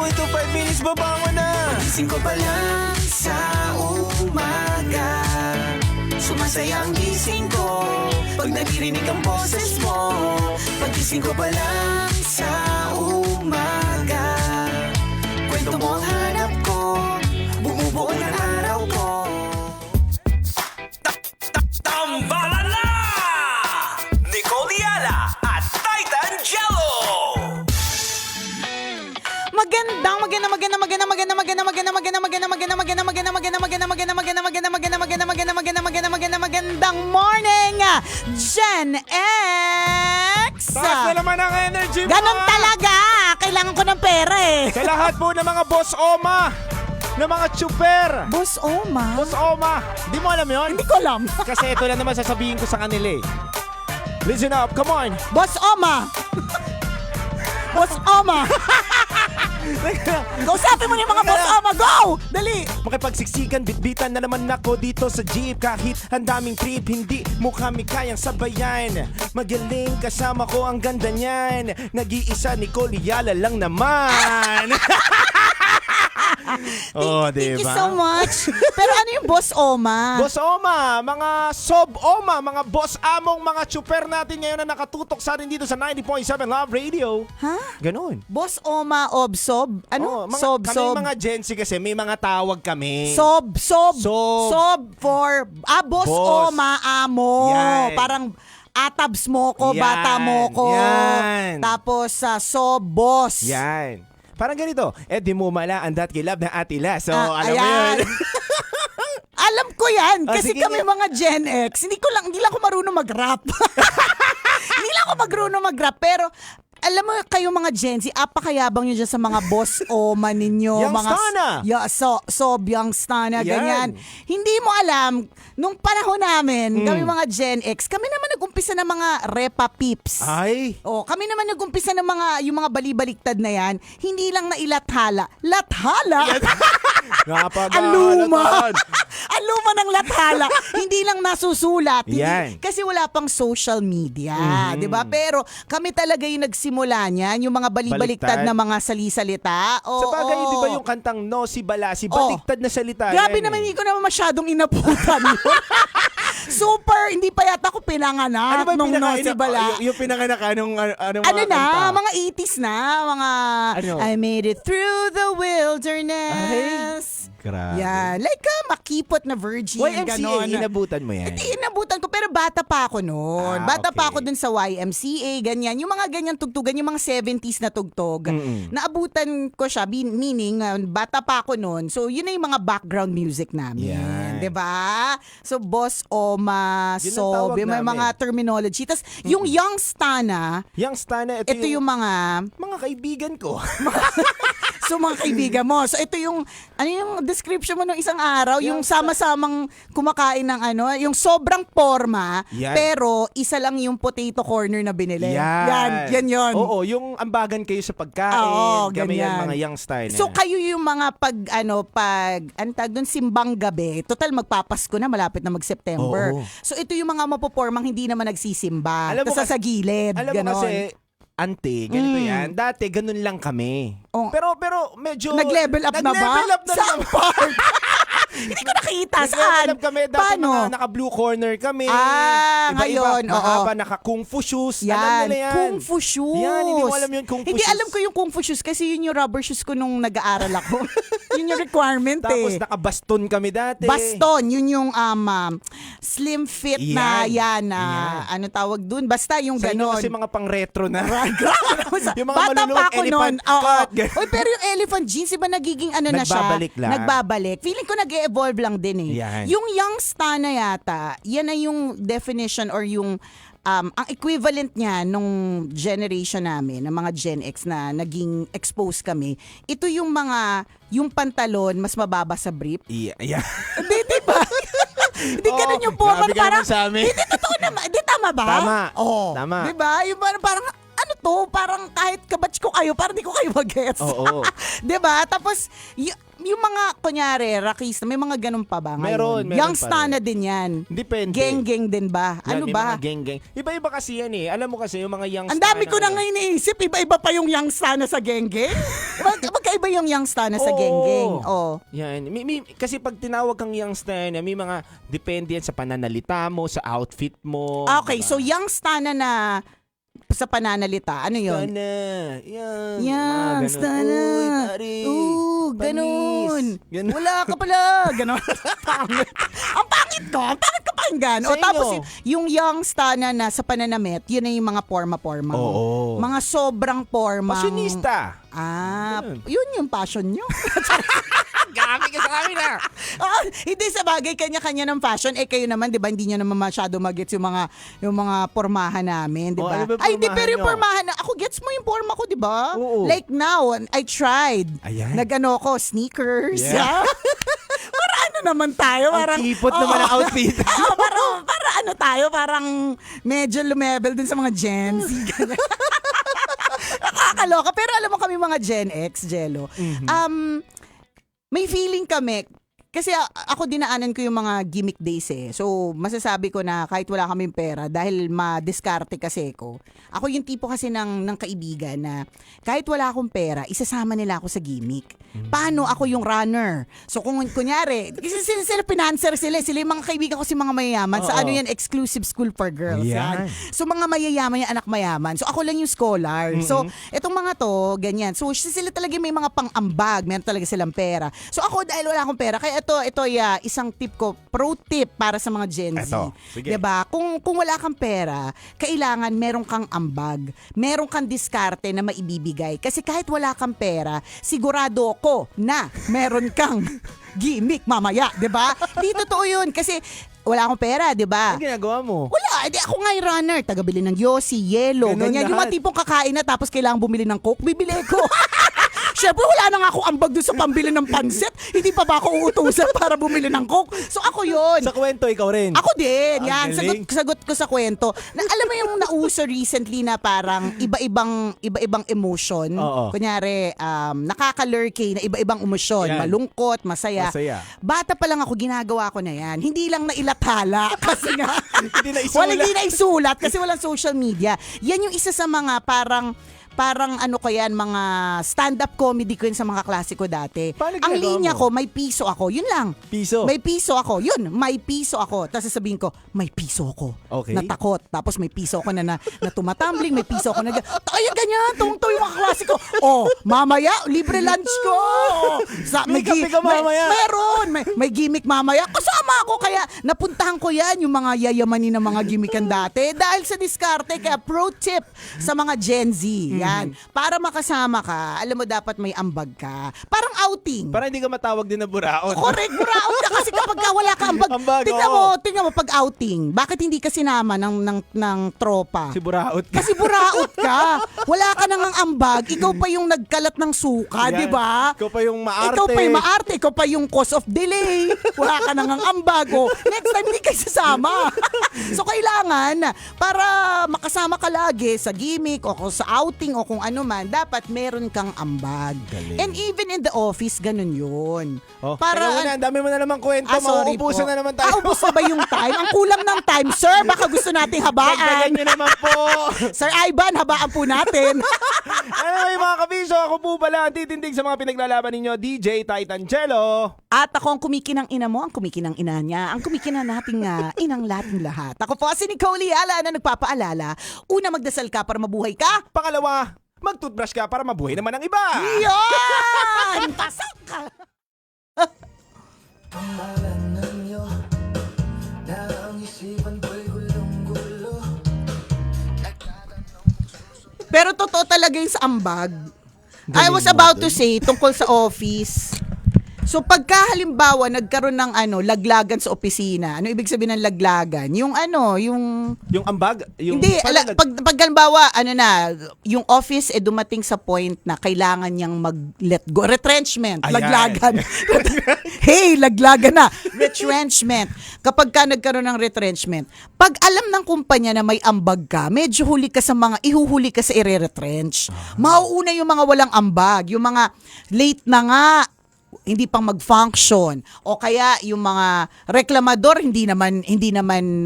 5 minutes babangon na. Gising ko pa lang sa umaga, sumasaya ang gising ko pag naririnig ang boses mo. Pagising ko pa lang sa umaga, kwento mo ang hanap ko, bumubuo ng araw ko. Tambalan na! Nicole Yala at Titan Jello! Magandang morning, Gen X! Taas na naman ang energy mo! Ganon talaga! Kailangan ko ng pera eh. Sa lahat po ng mga boss Oma, ng mga chuper. Boss Oma? Boss Oma, di mo alam yon? Hindi ko alam. Kasi ito lang naman sasabihin ko sa kanila eh. Listen up, come on. Boss Oma! Boss Oma! Kausapin mo na yung mga Boss Oma, go! Dali! Makipagsiksikan, bitbitan na naman ako dito sa jeep. Kahit ang daming trip, hindi mo kami kayang sabayan. Magaling kasama ko, ang ganda niyan. Nag-iisa, Nicole Yala lang naman. Oh, Thank you so much. Pero ano yung Boss Oma? Boss Oma, mga Sob Oma, mga boss among mga chuper natin ngayon na nakatutok sa atin dito sa 90.7 Love Radio. Ha? Ganon. Boss Oma, Obsob? Ano? Sob, kami sob. mga Gen Z kasi may mga tawag kami. Sob. Sob. For, Boss Boss. Oma, amo. Yan. Parang atabs mo ko, Yan. bata mo ko. Yan. Tapos sob, boss. Yan. Parang ganito, di mo mala ang dat kilab na atila. So, alam mo ayan. yun. Alam ko yan. Kasi sige kami nga. mga Gen X, hindi lang ako marunong mag-rap. Hindi lang ako marunong mag-rap. Pero, alam mo kayo mga Gen Z, apakayabang nyo dyan sa mga boss Oma ninyo. Youngstana. Sob, Youngstana, Yan. ganyan. Hindi mo alam, nung panahon namin, kami mga Gen X, kami naman nag-umpisa ng mga repa peeps. Ay. Oh, kami naman nag-umpisa ng yung mga balibaliktad na yan, hindi lang na ilathala. Lathala? Ang luma. Ang luma ng lathala. Hindi lang nasusulat. Yan. Kasi wala pang social media. Di ba? Pero kami talaga yung nagsimula niyan, yung mga balibaliktad Baliktad. na mga salisalita. Sa bagay, di ba yung kantang No si Balasi, Oh. baliktad na salita. Grabe yan, naman, eh. hindi ko naman masyadong inaputan yun. Super, hindi pa yata ako pinanganak Ano ba nung no si Bala. Yung pinanganak anong Ano mga na, kanta? mga 80s na, mga Ano? I made it through the wilderness. Grabe. Yan, like makipot na virgin, YMCA, ganon. inabutan mo yan. Hindi, inabutan ko, pero bata pa ako noon. Bata pa ako dun sa YMCA, ganyan. Yung mga ganyan tugtugan, yung mga 70s na tugtog. Naabutan ko siya, meaning, bata pa ako noon. So, yun na yung mga background music namin. Yan. 'Di ba? So, Boss Oma, Yun ang Sob, tawag yung may namin. mga terminology. Tapos, yung Youngstana, Youngstana, ito yung mga kaibigan ko. so mga kaibigan mo. So ito yung ano yung description mo nung isang araw, yung sama-samang kumakain ng yung sobrang forma, Yan. pero isa lang yung potato corner na binili. Yan yun. Oo, yung ambagan kayo sa pagkain. Oo, Kami ganyan. yan, mga Youngstana. So kayo yung mga tag doon simbang gabi. Total magpapasko na, malapit na mag-September. Oo. So ito yung mga mapopormang hindi naman nagsisimba. Alam mo Tapos sa gilid, Alam mo ganon. kasi, ante, ganito yan. Dati, ganun lang kami. Oh. Pero medyo... Nag-level up na ba? Nag-level up na Saan naman. part? Hindi ko nakita. Saan? Nag-level up kami. Dati Paano? mga naka-blue corner kami. Ngayon, oo. Mahaba, naka-kung fu shoes. Alam Yan, nila yan. Kung Fu shoes. Yan, hindi mo alam yun, kung fu Hindi, shoes. alam ko yung Kung Fu shoes kasi yun yung rubber shoes ko nung nag-aaral ako. Yun yung requirement Tapos eh. naka-baston kami dati. Baston, yun yung slim fit na Yan. ano tawag dun? Basta yung Sa inyo ganon. kasi mga pang-retro na. Yung mga bata maluluwag pa ako elephant nun. Oo. cut, ganun. Oy, pero yung elephant jeans, iba nagiging na siya? Nagbabalik lang. Nagbabalik. Feeling ko nag-evolve lang din eh. Yan. Yung Youngstana yata, yan na yung definition or yung ang equivalent niya nung generation namin, ng mga Gen X na naging exposed kami. Ito yung yung pantalon mas mababa sa brief. Yeah. Hindi, diba? Hindi ganun yung forma. Grabe ka Parang, naman sa amin. hindi totoo naman. Hindi, tama ba? Tama. Oo. Tama. Diba? Yung parang, ano to? Parang kahit kabatch ko kayo, parang di ko kayo mag-gets. Oo. Diba? Tapos, yung mga, kunyari, rakista, may mga ganun pa ba ngayon? Meron Youngsta pa rin. na din yan. Depende. Geng-geng din ba? Yan, Ano may ba? mga geng-geng. Iba-iba kasi yan eh. Alam mo kasi yung mga youngster. Ang dami ko na ngayon iniisip, iba-iba pa yung youngsta na sa geng-geng. Magkaiba yung youngsta na sa Oo. geng-geng. Oh. Yan. Kasi pag tinawag kang youngster na may mga depende yan sa pananalita mo, sa outfit mo. Okay, diba? so youngsta na sa pananalita, ano yun? Sana. Yan. Youngsta na. Uy, pare. Ganun. Panis. Ganun. Wala ka pala. Ganun. Pangit. Ang pangit ko. Ang pangit ka pakinggan. O Sa tapos inyo? yung youngsta na sa pananamit, yun na yung mga porma-porma. Oo. Mga sobrang porma. Fashionista. Ah, yun yung passion nyo. Gami ka sa amin ah. Hindi sa bagay kanya-kanya ng fashion. Eh kayo naman, 'di ba? Hindi niyo naman masyado magets yung mga pormahan namin, 'di Oh, ba? ano ba Ay, hindi pormahan pero yung nyo? pormahan na ako gets mo yung porma ko, 'di ba? Oo. Like now, I tried. Ayan. Nagano ko sneakers. Yeah. Para ano naman tayo, Ang parang kipot naman ang outfit. para ano tayo, parang medyo lumebel din sa mga Gen Z. ganyan. Nakakaloka. Pero alam mo kami mga Gen X, Jello. May feeling kami, kasi ako dinaanan ko yung mga gimmick days eh. So, masasabi ko na kahit wala kaming pera, dahil ma-diskarte kasi ko, ako yung tipo kasi ng kaibigan na kahit wala akong pera, isasama nila ako sa gimmick. Paano ako yung runner? So, kung kunyari, kasi sila financer sila yung mga kaibigan ko si mga mayayaman. Sa Oo. ano yan, exclusive school for girls. Yan. So, mga mayayaman yung anak mayaman. So, ako lang yung scholar. So, etong mga to, ganyan. So, sila talaga may mga pang-ambag. Meron talaga silang pera. So, ako dahil wala akong pera, kaya ito isang tip ko, pro tip para sa mga Gen Z. Eto, sige. Diba? Kung wala kang pera, kailangan meron kang ambag. Meron kang diskarte na maibibigay. Kasi kahit wala kang pera, sigurado ko na meron kang gimmick mamaya. Diba? Di totoo yun. Kasi wala akong pera, diba? Ano ginagawa mo? Wala, edi ako nga yung runner. Tagabili ng Yossi, Yelo, Ganun ganyan. Yung mga lahat. tipong kakain na tapos kailangan bumili ng Coke, bibili ko. Siyempre, wala na nga ako ambag doon sa pambili ng pansit. Hindi pa ba ako uutusan para bumili ng Coke? So ako yun. Sa kwento, ikaw rin. Ako din, Ang yan. galing. Sagot ko sa kwento. Alam mo yung nauso recently na parang iba-ibang emotion. Oo. Kunyari, nakakalurkey na iba-ibang emosyon. Yan. Malungkot, masaya. Masaya. Bata pa lang ako, ginagawa ko na yan. Hindi lang nailathala. Kasi nga, Hindi na isulat. hindi na isulat kasi walang social media. Yan yung isa sa mga parang ano ko yan, mga stand-up comedy ko yun sa mga klase ko dati. Paano Ang ginagawa linya mo? ko, may piso ako. Yun lang. Piso? May piso ako. Yun, may piso ako. Tapos sasabihin ko, may piso ako. Okay. Natakot. Tapos may piso ako na tumatumbling. May piso ako na ay, ganyan. Tungto yung mga klase ko. Oh, mamaya, libre lunch ko. May kape ka mamaya. Meron. May gimmick mamaya. Kasama ako. Kaya napuntahan ko yan, yung mga yayamanin ng mga gimmickan dati. Dahil sa diskarte. Kaya pro tip sa mga Gen Z. Yan. Para makasama ka, alam mo dapat may ambag ka. Parang outing. Para hindi ka matawag din na buraot. Correct, buraot ka kasi kapag ka wala ka ambag. Ambag, Tingnan mo pag outing. Bakit hindi ka sinama ng tropa? Si buraot ka. Kasi buraot ka. Wala ka nang ambag. Ikaw pa yung nagkalat ng suka, Yan. di ba? Ikaw pa yung maarte. Ikaw pa yung maarte. Ikaw pa yung cause of delay. Wala ka nang ambag. Oh, next time, hindi kayo sasama. So, kailangan, para makasama ka lagi sa gimmick o kung sa outing o kung ano man, dapat meron kang ambag. Galing. And even in the office, ganun yun. Oh, Para, teka muna, ang dami mo na naman kwento. sorry po. Mauubusan na naman tayo. Ubus na ba yung time? Ang kulang ng time, sir. Baka gusto nating Dagdagan habaan. nyo naman po. Sir Ivan, habaan po natin. Anyway, mga kabisyo, ako po pala ang titindig sa mga pinaglalaban ninyo, DJ Titangelo. At ako ang kumikinang ina mo, ang kumikinang ina niya, ang kumikinang nating inang lating lahat. Ako po si Nicole Yala na nagpapaalala, una magdasal ka para mabuhay ka. Pangalawa, mag-toothbrush ka para mabuhay naman ang iba. Yan! Pasok ka! Pero totoo talaga yung sa ambag. I was about to say, tungkol sa office. So pagka halimbawa nagkaroon ng laglagan sa opisina, ano ibig sabihin ng laglagan? Yung yung Yung ambag? Yung hindi, pala- pag halimbawa, yung office dumating sa point na kailangan niyang mag-let go. Retrenchment, Ayan. laglagan. Hey, laglagan na. Retrenchment. Kapag ka nagkaroon ng retrenchment, pag alam ng kumpanya na may ambag ka, medyo ihuhuli ka sa i-retrench. Mauuna yung mga walang ambag, yung mga late na nga, hindi pang mag-function, o kaya yung mga reklamador hindi naman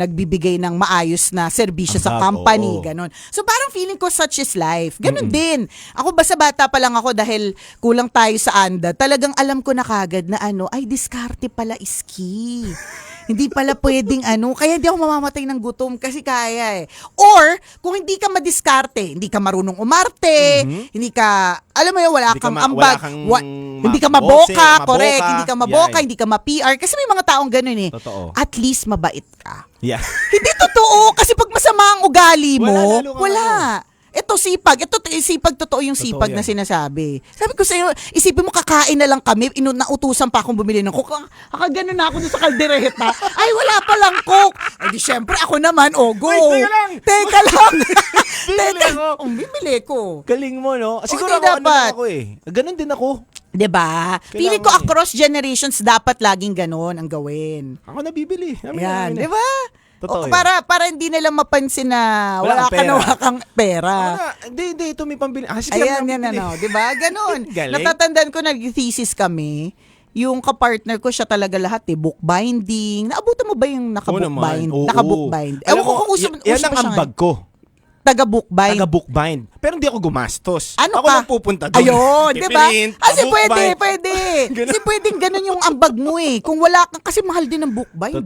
nagbibigay ng maayos na serbisyo sa Ambag, company, oo. ganon. So parang feeling ko such is life. Ganon din. Ako basta bata pa lang ako dahil kulang tayo sa anda. Talagang alam ko na kagad na ay diskarte pala iski. Hindi pala pwedeng kaya hindi ako mamamatay ng gutom kasi kaya eh. Or, kung hindi ka madiskarte, hindi ka marunong umarte, hindi ka, alam mo yun, wala Hindi ka kang ma- ambag, wala kang hindi ka mabose, maboka, maboka. correct, hindi ka maboka, Yan. hindi ka ma-PR, kasi may mga taong ganun eh. Totoo. At least mabait ka. Yeah. Hindi totoo, kasi pag masama ang ugali mo, Wala, lalo kang wala. Ito sipag, totoo yung sipag yan. na sinasabi. Sabi ko sa'yo, isipin mo kakain na lang kami, nautusan pa akong bumili ng coke. Kakagano na ako dun sa kaldereta. Ay, wala pa lang coke. Ay, di syempre, ako naman, go. Wait, teka lang. Teka lang. Bibili ako. Bibili ko. Galing mo, no? Siguro Hindi ako, ano dapat. lang ako eh. Ganon din ako. Diba? Feeling ko across generations dapat laging ganon ang gawin. Ako nabibili. Yan, di ba? Totoo O, yun. para hindi nila mapansin na Wala wala kang ka na pera. wakang pera. Hindi, ito may pambili. Kasi Ayan, di ba? Ganon. Galing. Natatandaan ko, nag-thesis kami, yung kapartner ko, siya talaga lahat book binding. Naabutan mo ba yung naka-bookbind? Oo. Naka-bookbind. Alam Ewan ko mo, kung uso yan pa ang siya ambag ngayon. ko. Taga-bookbind. Taga-bookbind. Pero hindi ako gumastos. Ano ako ka? lang pupunta doon. Ayun, di ba? Piprint, Kasi bookbind. pwede. Ganun. Kasi pwedeng ganun yung ambag mo eh. Kung wala kang, kasi mahal din ang bookbind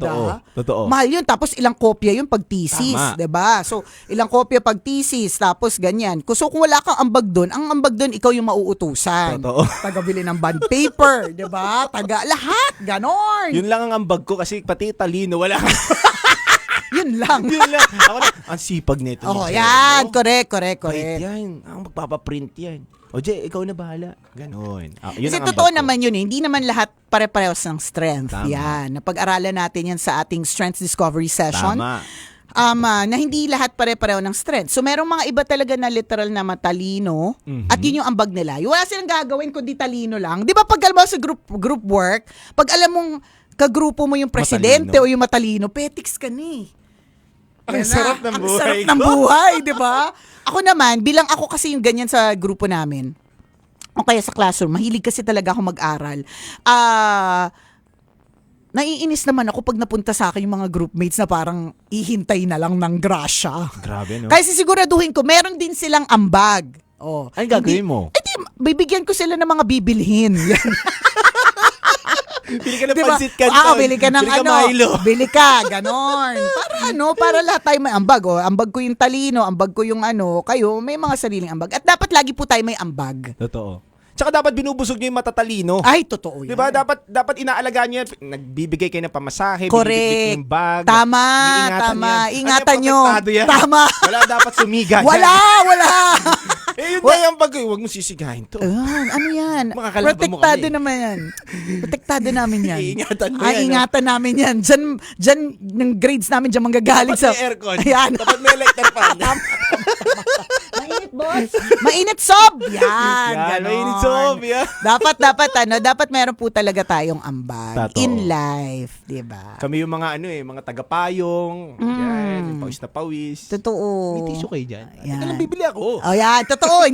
Totoo. Mahal yun. Tapos ilang kopya yun pag thesis. Tama. Di ba? So, ilang kopya pag thesis. Tapos ganyan. So, kung wala kang ambag doon, ang ambag doon, ikaw yung mauutusan. Totoo. Taga-bili ng bond paper. Di ba? Lahat. Ganon. Yun lang ang ambag ko kasi pati talino, wala. Yun lang. Yun lang. Ako na, ang sipag nito. Oh, ni yan. Jello. Correct. Wait, yan. Ang magpapaprint yan. O, Jay, ikaw na bahala. Ganon. Yun Kasi ang totoo ambag ko. naman yun eh. Hindi naman lahat pare-parehas ng strength. Tama. Yan. Napag-aralan natin yan sa ating strength discovery session. Tama. Na hindi lahat pare-pareho ng strength. So, merong mga iba talaga na literal na matalino at yun yung ambag nila. Wala silang gagawin kundi talino lang. Di ba pag alam mo sa group work, pag alam mong kagrupo mo yung presidente Matalino. o yung matalino, petiks ka ni. Ang sarap ng Ang buhay sarap ko. ng buhay, di ba? Ako naman, bilang ako kasi yung ganyan sa grupo namin, o kaya sa classroom, mahilig kasi talaga ako mag-aral. Naiinis naman ako pag napunta sa akin yung mga groupmates na parang ihintay na lang ng grasya. Grabe, no? Kaya sisiguraduhin ko, meron din silang ambag. Oh, Anong gagawin mo? Eh di, bibigyan ko sila ng mga bibilhin. Yan. Bili ka ng Diba? pansit canton. Bili ka ng Bili ka Milo. Bili ka, ganon. Para lahat tayo may ambag. Ambag ko yung talino, ambag ko yung kayo, may mga sariling ambag. At dapat lagi po tayo may ambag. Totoo. Tsaka dapat binubusog nyo yung matatalino. Ay, totoo yan. Di ba? Dapat inaalagaan nyo yan. Nagbibigay kayo ng pamasahe, Correct. binibigay yung bag. Tama. Iingatan Ingatan yan. nyo. Protektado yan. Tama. Wala dapat sumiga. Wala. Yun na yung pag huwag mo sisigahin to. Ano yan? Mga kalaban mo Protektado kami. naman yan. Protektado namin yan. Iingatan mo yan, Ingatan namin yan. Diyan, ng grades namin, diyan manggagaling Dapat sa... may aircon. Ayan. Dapat may electric fan. Mainit, boss. Mainit, sob. Yan. Yan, ganon. mainit, sob. Yan. Dapat meron po talaga tayong ambag Totoo. in life, 'di ba? Kami yung mga mga tagapayong. Yan, yung pawis na pawis. Totoo. May tissue kayo dyan. Yan. Teka lang, bibili ako. Oh, yan, totoo.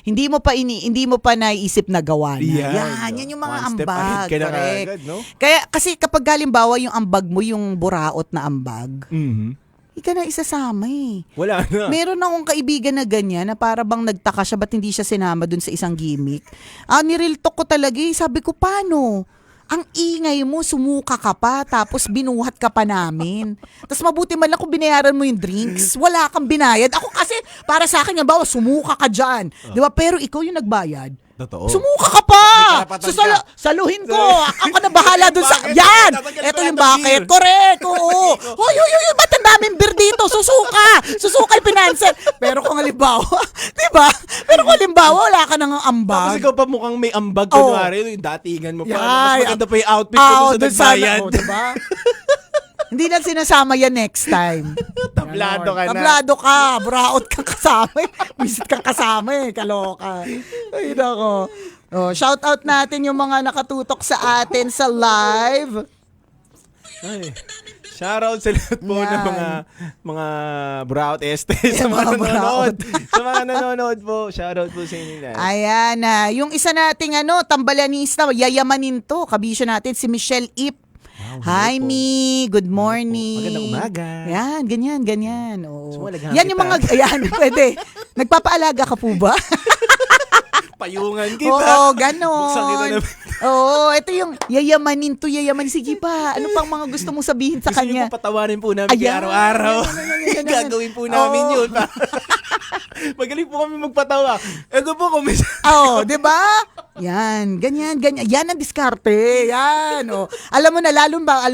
hindi mo pa naiisip na gawa na. Yan. Yan yung mga One step ahead ambag. ka na Correct. agad, no? Kaya kasi kapag halimbawa yung ambag mo yung buraot na ambag, hindi ka na isasama eh. Wala na. Meron akong kaibigan na ganyan na para bang nagtaka siya ba't hindi siya sinama dun sa isang gimmick. Nireal talk ko talaga eh. Sabi ko, paano? Ang ingay mo, sumuka ka pa, tapos binuhat ka pa namin. Tapos mabuti man lang kung binayaran mo yung drinks, wala kang binayad. Ako kasi, para sa akin, bawa, sumuka ka dyan. Di ba? Pero ikaw yung nagbayad. Totoo. Sumuka ka pa! May karapatan ka. Saluhin ko! Ako na bahala dun sa... Bakit? Yan! yan. Tatanggalin Ito ko yung lahat ng bakit. beer. Correct. Oo. Hoy, ba't ang daming beer dito? Susuka yung pinansan. Pero kung halimbawa, di ba? Pero kung halimbawa, wala ka nang Tapos ambag. ikaw pa mukhang may ambag, Oo. kunwari, yung datingan mo pa. Yan. Mas maganda pa yung outfit ko dun sa dun sana. nagbayad. Oh, diba? Hindi na sinasama yan next time. Tablado ka na. Tablado ka. Buraot kang kasama eh. Visit kang kasama eh. Kaloka. Ay, nako. Oh, shout out natin yung mga nakatutok sa atin sa live. Ay. Shoutout sa lahat po Yan. ng mga Brout Este sa mga mga nanonood. Sa mga nanonood po, shoutout po sa inyo lahat. Ayan na. Yung isa nating tambalanista, yayamanin to. Kabisyo natin si Michelle Ip. Hi, hello po. Mi. Good morning. Magandang umaga. Yan, ganyan. Oo. Sumalaghang Yan yung kita. ayan, pwede. Nagpapaalaga ka po ba? Payungan kita. Oo, ganon. Buksan kita na. Oo, ito yung yayamanin. Sige pa, ano pang mga gusto mong sabihin sa Gusto niyo kanya? po patawarin po namin Ayan. araw-araw. Yan. Gagawin po namin Oo. yun. Magaling po kami magpatawa. Ito po kung may... Oo, di ba? Yan, ganyan. Yan ang diskarte. Yan. Oh. Alam mo na, lalo pa,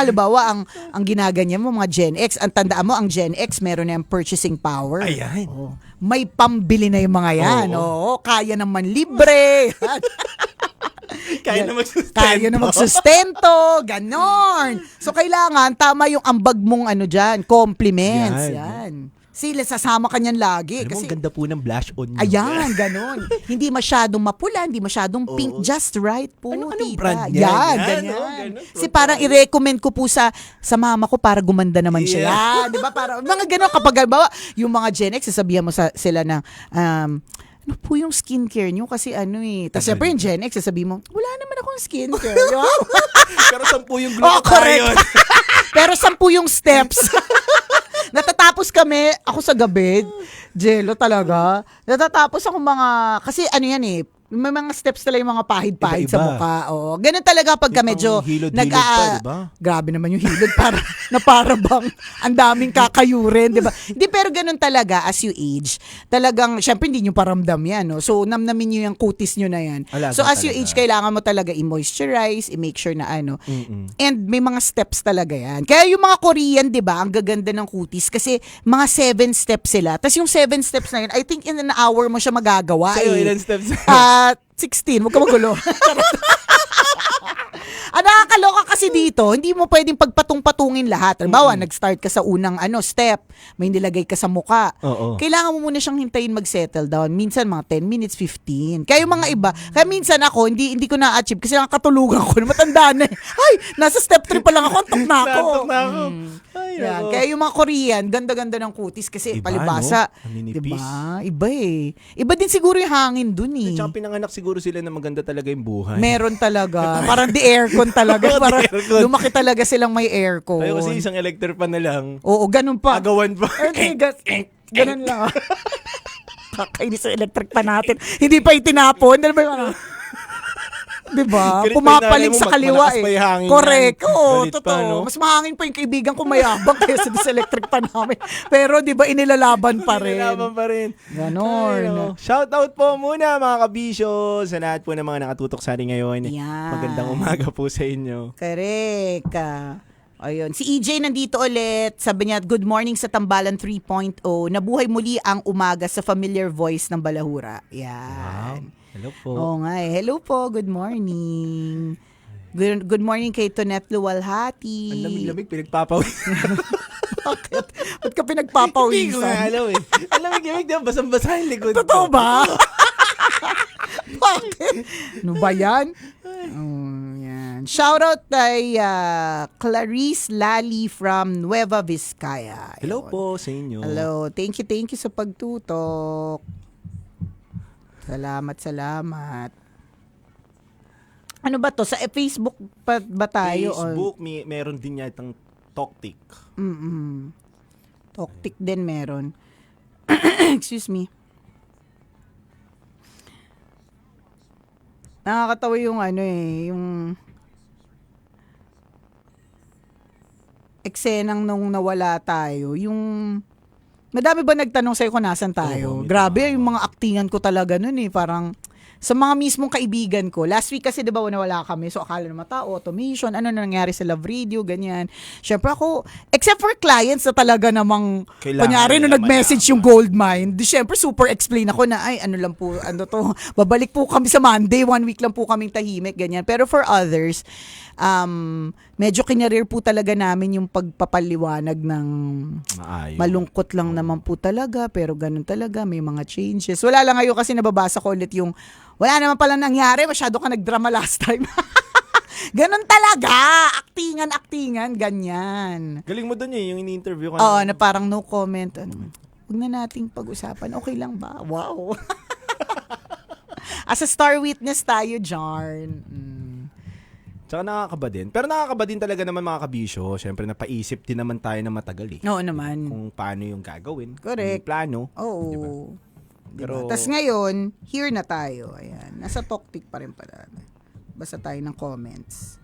halimbawa, ang ginaganyan mo, mga Gen X, ang tandaan mo, ang Gen X, meron na yung purchasing power. Ayan. Oh. May pambili na yung mga yan. Oo. Kaya naman libre. Kaya na magsustento. Kaya na magsustento. Ganon. So, kailangan, tama yung ambag mong dyan, compliments. Yan. Sila, sasama ka niyan lagi. Alam mo, Kasi, ang ganda po ng blush on nyo. ayan, ganon. Hindi masyadong mapula, hindi masyadong pink, just right po, Anong tita. brand yan? Yan, Yan, ganyan. ganun. Kasi parang i-recommend ko po sa mama ko para gumanda naman siya. Yeah. Yan, di ba? Para, mga ganon, kapag bawa, yung mga Gen X, sasabihan mo sila na, ano po yung skincare nyo? Kasi Tapos syempre yung Gen X, sasabihin mo, wala naman akong skincare. Di ba? Pero 10 yung Oh, correct. glutathione. Pero 10 yung steps. Natatapos kami, ako sa gabi, Jello talaga. Natatapos ako kasi yan may mga steps talaga yung mga pahid-pahid sa Iba-iba. mukha. Oo. Ganun talaga pagka May medyo pang hilod-hilod pa, di ba? Grabe naman yung hilod para bang ang daming kakayurin, di ba? Hindi, pero ganun talaga as you age. Talagang, syempre hindi nyo paramdam yan. No? So, namnamin nyo yung kutis nyo na yan. Alaga So, as you talaga. age, kailangan mo talaga i-moisturize, i-make sure na And may mga steps talaga yan. Kaya yung mga Korean, di ba, ang gaganda ng kutis kasi mga 7 steps sila. Tapos yung 7 steps na yun, I think in an hour mo siya magagawa. Sa'yo, ilan steps? 16. Huwag ka magulo. Nakakaloka kasi dito, hindi mo pwedeng pagpatong-patungin lahat. Halimbawa, nag-start ka sa unang step, may nilagay ka sa muka. Oo. Kailangan mo muna siyang hintayin mag-settle down. Minsan mga 10 minutes, 15. Kaya yung mga iba, kaya minsan ako, hindi ko na-achieve kasi nakakatulugan ko, matanda na. Ay, nasa step 3 pa lang ako, antok na ako. Nantok na ako. Ay, Yan. nako. Kaya yung mga Korean, ganda-ganda ng kutis kasi Iba, palibasa. no? Ang ninipis. Diba? Iba eh. Iba din siguro yung hangin dun eh. Tsaka pinanganak siguro sila na maganda talaga yung buhay. Meron talaga. Parang di aircon talaga. Oo, Parang di aircon. lumaki talaga silang may aircon. Ayaw kasi isang electric fan na lang. Oo, ganun pa. Agawan pa. Hindi, ganun lang. Kakainis sa electric pa natin. Hindi pa itinapon. Ano ba yung Diba? Galit pa yung Pumapaling nanay mo, sa kaliwa malakas eh. pa yung hangin Correct. yan. Oo, Galit pa, totoo. no? Mas mahangin pa yung kaibigan ko mayabang kaysa sa electric pa namin. Pero di ba inilalaban pa rin. Nilalaban pa rin. Ganon. Ay, no. Shout out po muna mga kabisyo sa lahat po ng mga nakatutok sa atin ngayon. Yan. Magandang umaga po sa inyo. Correct. Ayun. Si EJ nandito ulit. Sabi niya, good morning sa Tambalan 3.0. Nabuhay muli ang umaga sa familiar voice ng Balahura. Yan. Hello po. Oo nga eh. Hello po. Good morning. Good morning kay Tonet Luwalhati. Ang lamig-lamig, pinagpapawis. Bakit? Ba't ka Hindi ko pinagpapawisan? nga alam eh. Ang lamig-lamig, di ba? Basang-basa yung likod Totoo ko. ba? Bakit? Ano ba yan? Yan. Shoutout kay Clarice Lali from Nueva Vizcaya. Hello Ayun. po sa inyo. Hello. Thank you sa pagtutok. Salamat. Ano ba to? Sa Facebook pa ba tayo? Facebook, meron din yatang Toktik. Toktik din meron. Excuse me. Nakakatawa yung yung eksenang nung nawala tayo. Madami ba nagtanong sa'yo kung nasan tayo? Oo, may Grabe, yung mga aktingan ko talaga nun parang sa mga mismong kaibigan ko. Last week kasi 'di ba wala kami. So akala naman automation, ano na nangyari sa Love Radio, ganyan. Syempre ako, except for clients na talaga namang Kailangan kunyari nung nila nag-message yung gold mine, di syempre super explain ako na ay ano lang po, ano to, babalik po kami sa Monday, 1 week lang po kaming tahimik, ganyan. Pero for others, medyo kinareer po talaga namin yung pagpapaliwanag ng Maayos. malungkot lang naman po talaga, pero ganun talaga, may mga changes. Wala lang ngayon kasi nababasa ko ulit yung, wala naman pala nangyari, masyado ka nagdrama last time. Ganun talaga, aktingan, ganyan. Galing mo dun yung ini-interview ka. Oo, na parang no comment. Ano, huwag na nating pag-usapan, okay lang ba? Wow. As a star witness tayo, Jarn. Tsaka nakakaba din. Pero nakakaba din talaga naman mga kabisyo. Siyempre, napaisip din naman tayo na matagal eh. Oo naman. Kung paano yung gagawin. Correct. Yung plano. Oo. Diba? Pero, Pero- tas ngayon, here na tayo. Ayan. Nasa Toktik pa rin pala. Basta tayo ng comments.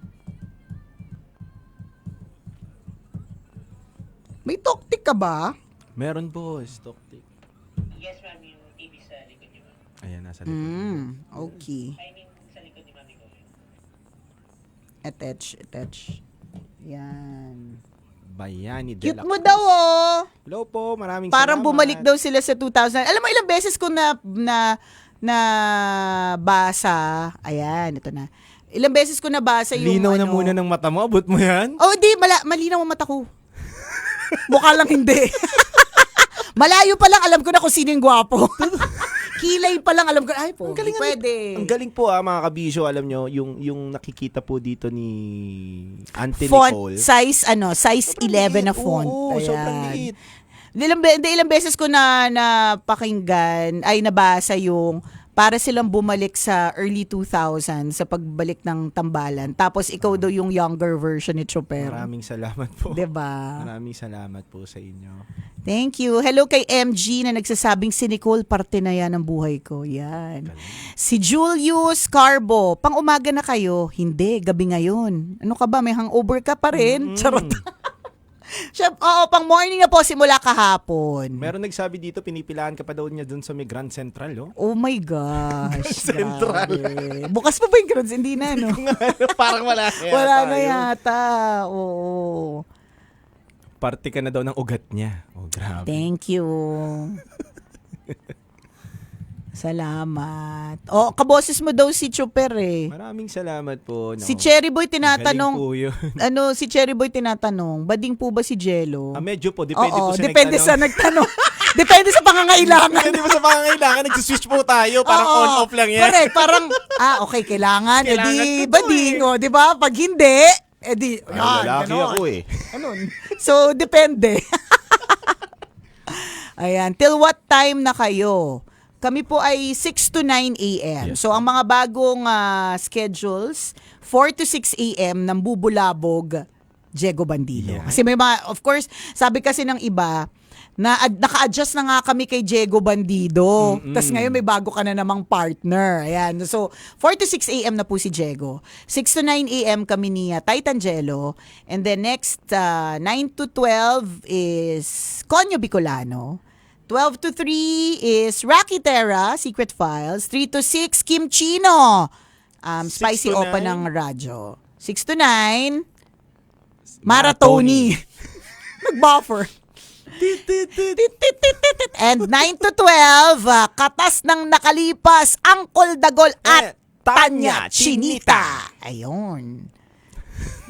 May Toktik ka ba? Meron boss. Toktik. Yes, ma'am, yung TV sa likod niyo, ma'am. Ayan, nasa likod. Okay. I mean, sa likod ni Mami ko. Attach. Yan. Bayani Cute Dela mo daw, oh. Hello po, maraming Parang salamat. bumalik daw sila sa 2000. Alam mo, ilang beses ko na basa. Ayan, ito na. Ilang beses ko nabasa yung Linaw na ano. muna ng mata mo. Abot mo yan? Oh, di, malinaw ang mata ko. Mukha lang hindi. Malayo pa lang alam ko na kung sino yung gwapo. Kilay pa lang alam ko, ay po, pwede. Ang galing po mga kabisyo. Alam nyo, yung nakikita po dito ni Auntie Font Nicole. size, size 11 na liit. font. Oo, Ayan. sobrang liit. Ilang beses ko na napakinggan, ay nabasa yung para silang bumalik sa early 2000 sa pagbalik ng tambalan. Tapos ikaw daw yung younger version ni Chopper. Maraming salamat po. Diba? Maraming salamat po sa inyo. Thank you. Hello kay MG na nagsasabing si Nicole, parte na yan ng buhay ko. Yan. Si Julius Carbo, pang umaga na kayo? Hindi, gabi ngayon. Ano ka ba? May hangover ka pa rin? Charot. Oo, pang morning na po simula kahapon. Meron nagsabi dito, pinipilaan ka pa daw niya dun sa may Grand Central, oh. Oh my gosh. Central. Grabe. Bukas pa ba yung Grand? Hindi na, no? Parang wala. Wala na yata. Oo. Parte ka na daw ng ugat niya. Oh, grabe. Thank you. Salamat. Oh, kaboses mo daw si Chopper eh. Maraming salamat po. No. Si Cherry Boy tinatanong, Galing po yun. si Cherry Boy tinatanong, bading po ba si Jello? Medyo po. Depende Oo, po sa depende sa nagtanong. Depende sa pangangailangan. Depende po sa pangangailangan. Nag-switch po tayo. Parang Oo, on-off lang yan. Correct. Parang, okay, kailangan. Kailangan Edi, ko to bading. O, di ba? Pag hindi, edi, Lalaki ganon. ako eh. Ganon. So, depende. Ayan. Till what time na kayo? Kami po ay 6 to 9 a.m. Yes. So, ang mga bagong schedules, 4 to 6 a.m. ng bubulabog Diego Bandido. Yeah. Kasi may mga, of course, sabi kasi ng iba, naka-adjust na nga kami kay Diego Bandido. Tapos ngayon may bago ka na namang partner. Ayan. So, 4 to 6 a.m. na po si Diego. 6 to 9 a.m. kami ni Titan Jello. And then next, 9 to 12 is Conyo Bicolano. 12 to 3 is Rocky Terra, Secret Files. 3 to 6, Kim Chino. 6 Spicy to Opa 9. ng radyo. 6 to 9, Maratoni. Nag-buffer. And 9 to 12, Katas ng Nakalipas, Angkol Dagol at Tanya Chinita. Ayun.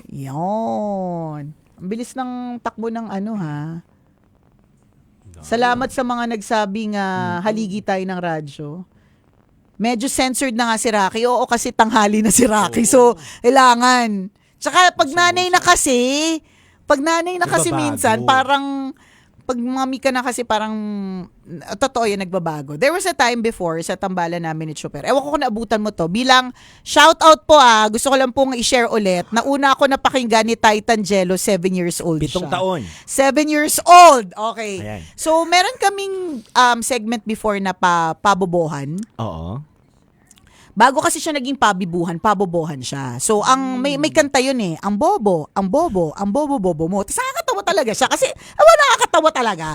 Yon. Ang bilis ng takbo ng ha. Salamat sa mga nagsabing haligi tayo ng radyo. Medyo censored na nga si Rocky. Oo, kasi tanghali na si Rocky. So, kailangan. Tsaka pag nanay na kasi Nagbabago. minsan, parang pag mami ka na kasi parang totoo yan, nagbabago. There was a time before sa tambalan namin ni Chopper. Ewan ko kung naabutan mo to. Bilang shout out po gusto ko lang pong i-share ulit. Nauna ako napakinggan ni Titan Jello, 7 years old 7 siya. taon. 7 years old. Okay. Ayan. So, meron kaming segment before na pabobohan. Oo. Bago kasi siya naging pabobohan siya. So, ang may kanta yun eh. Ang bobo bobo mo. Tapos nakakatawa talaga siya. Kasi, nakakatawa talaga.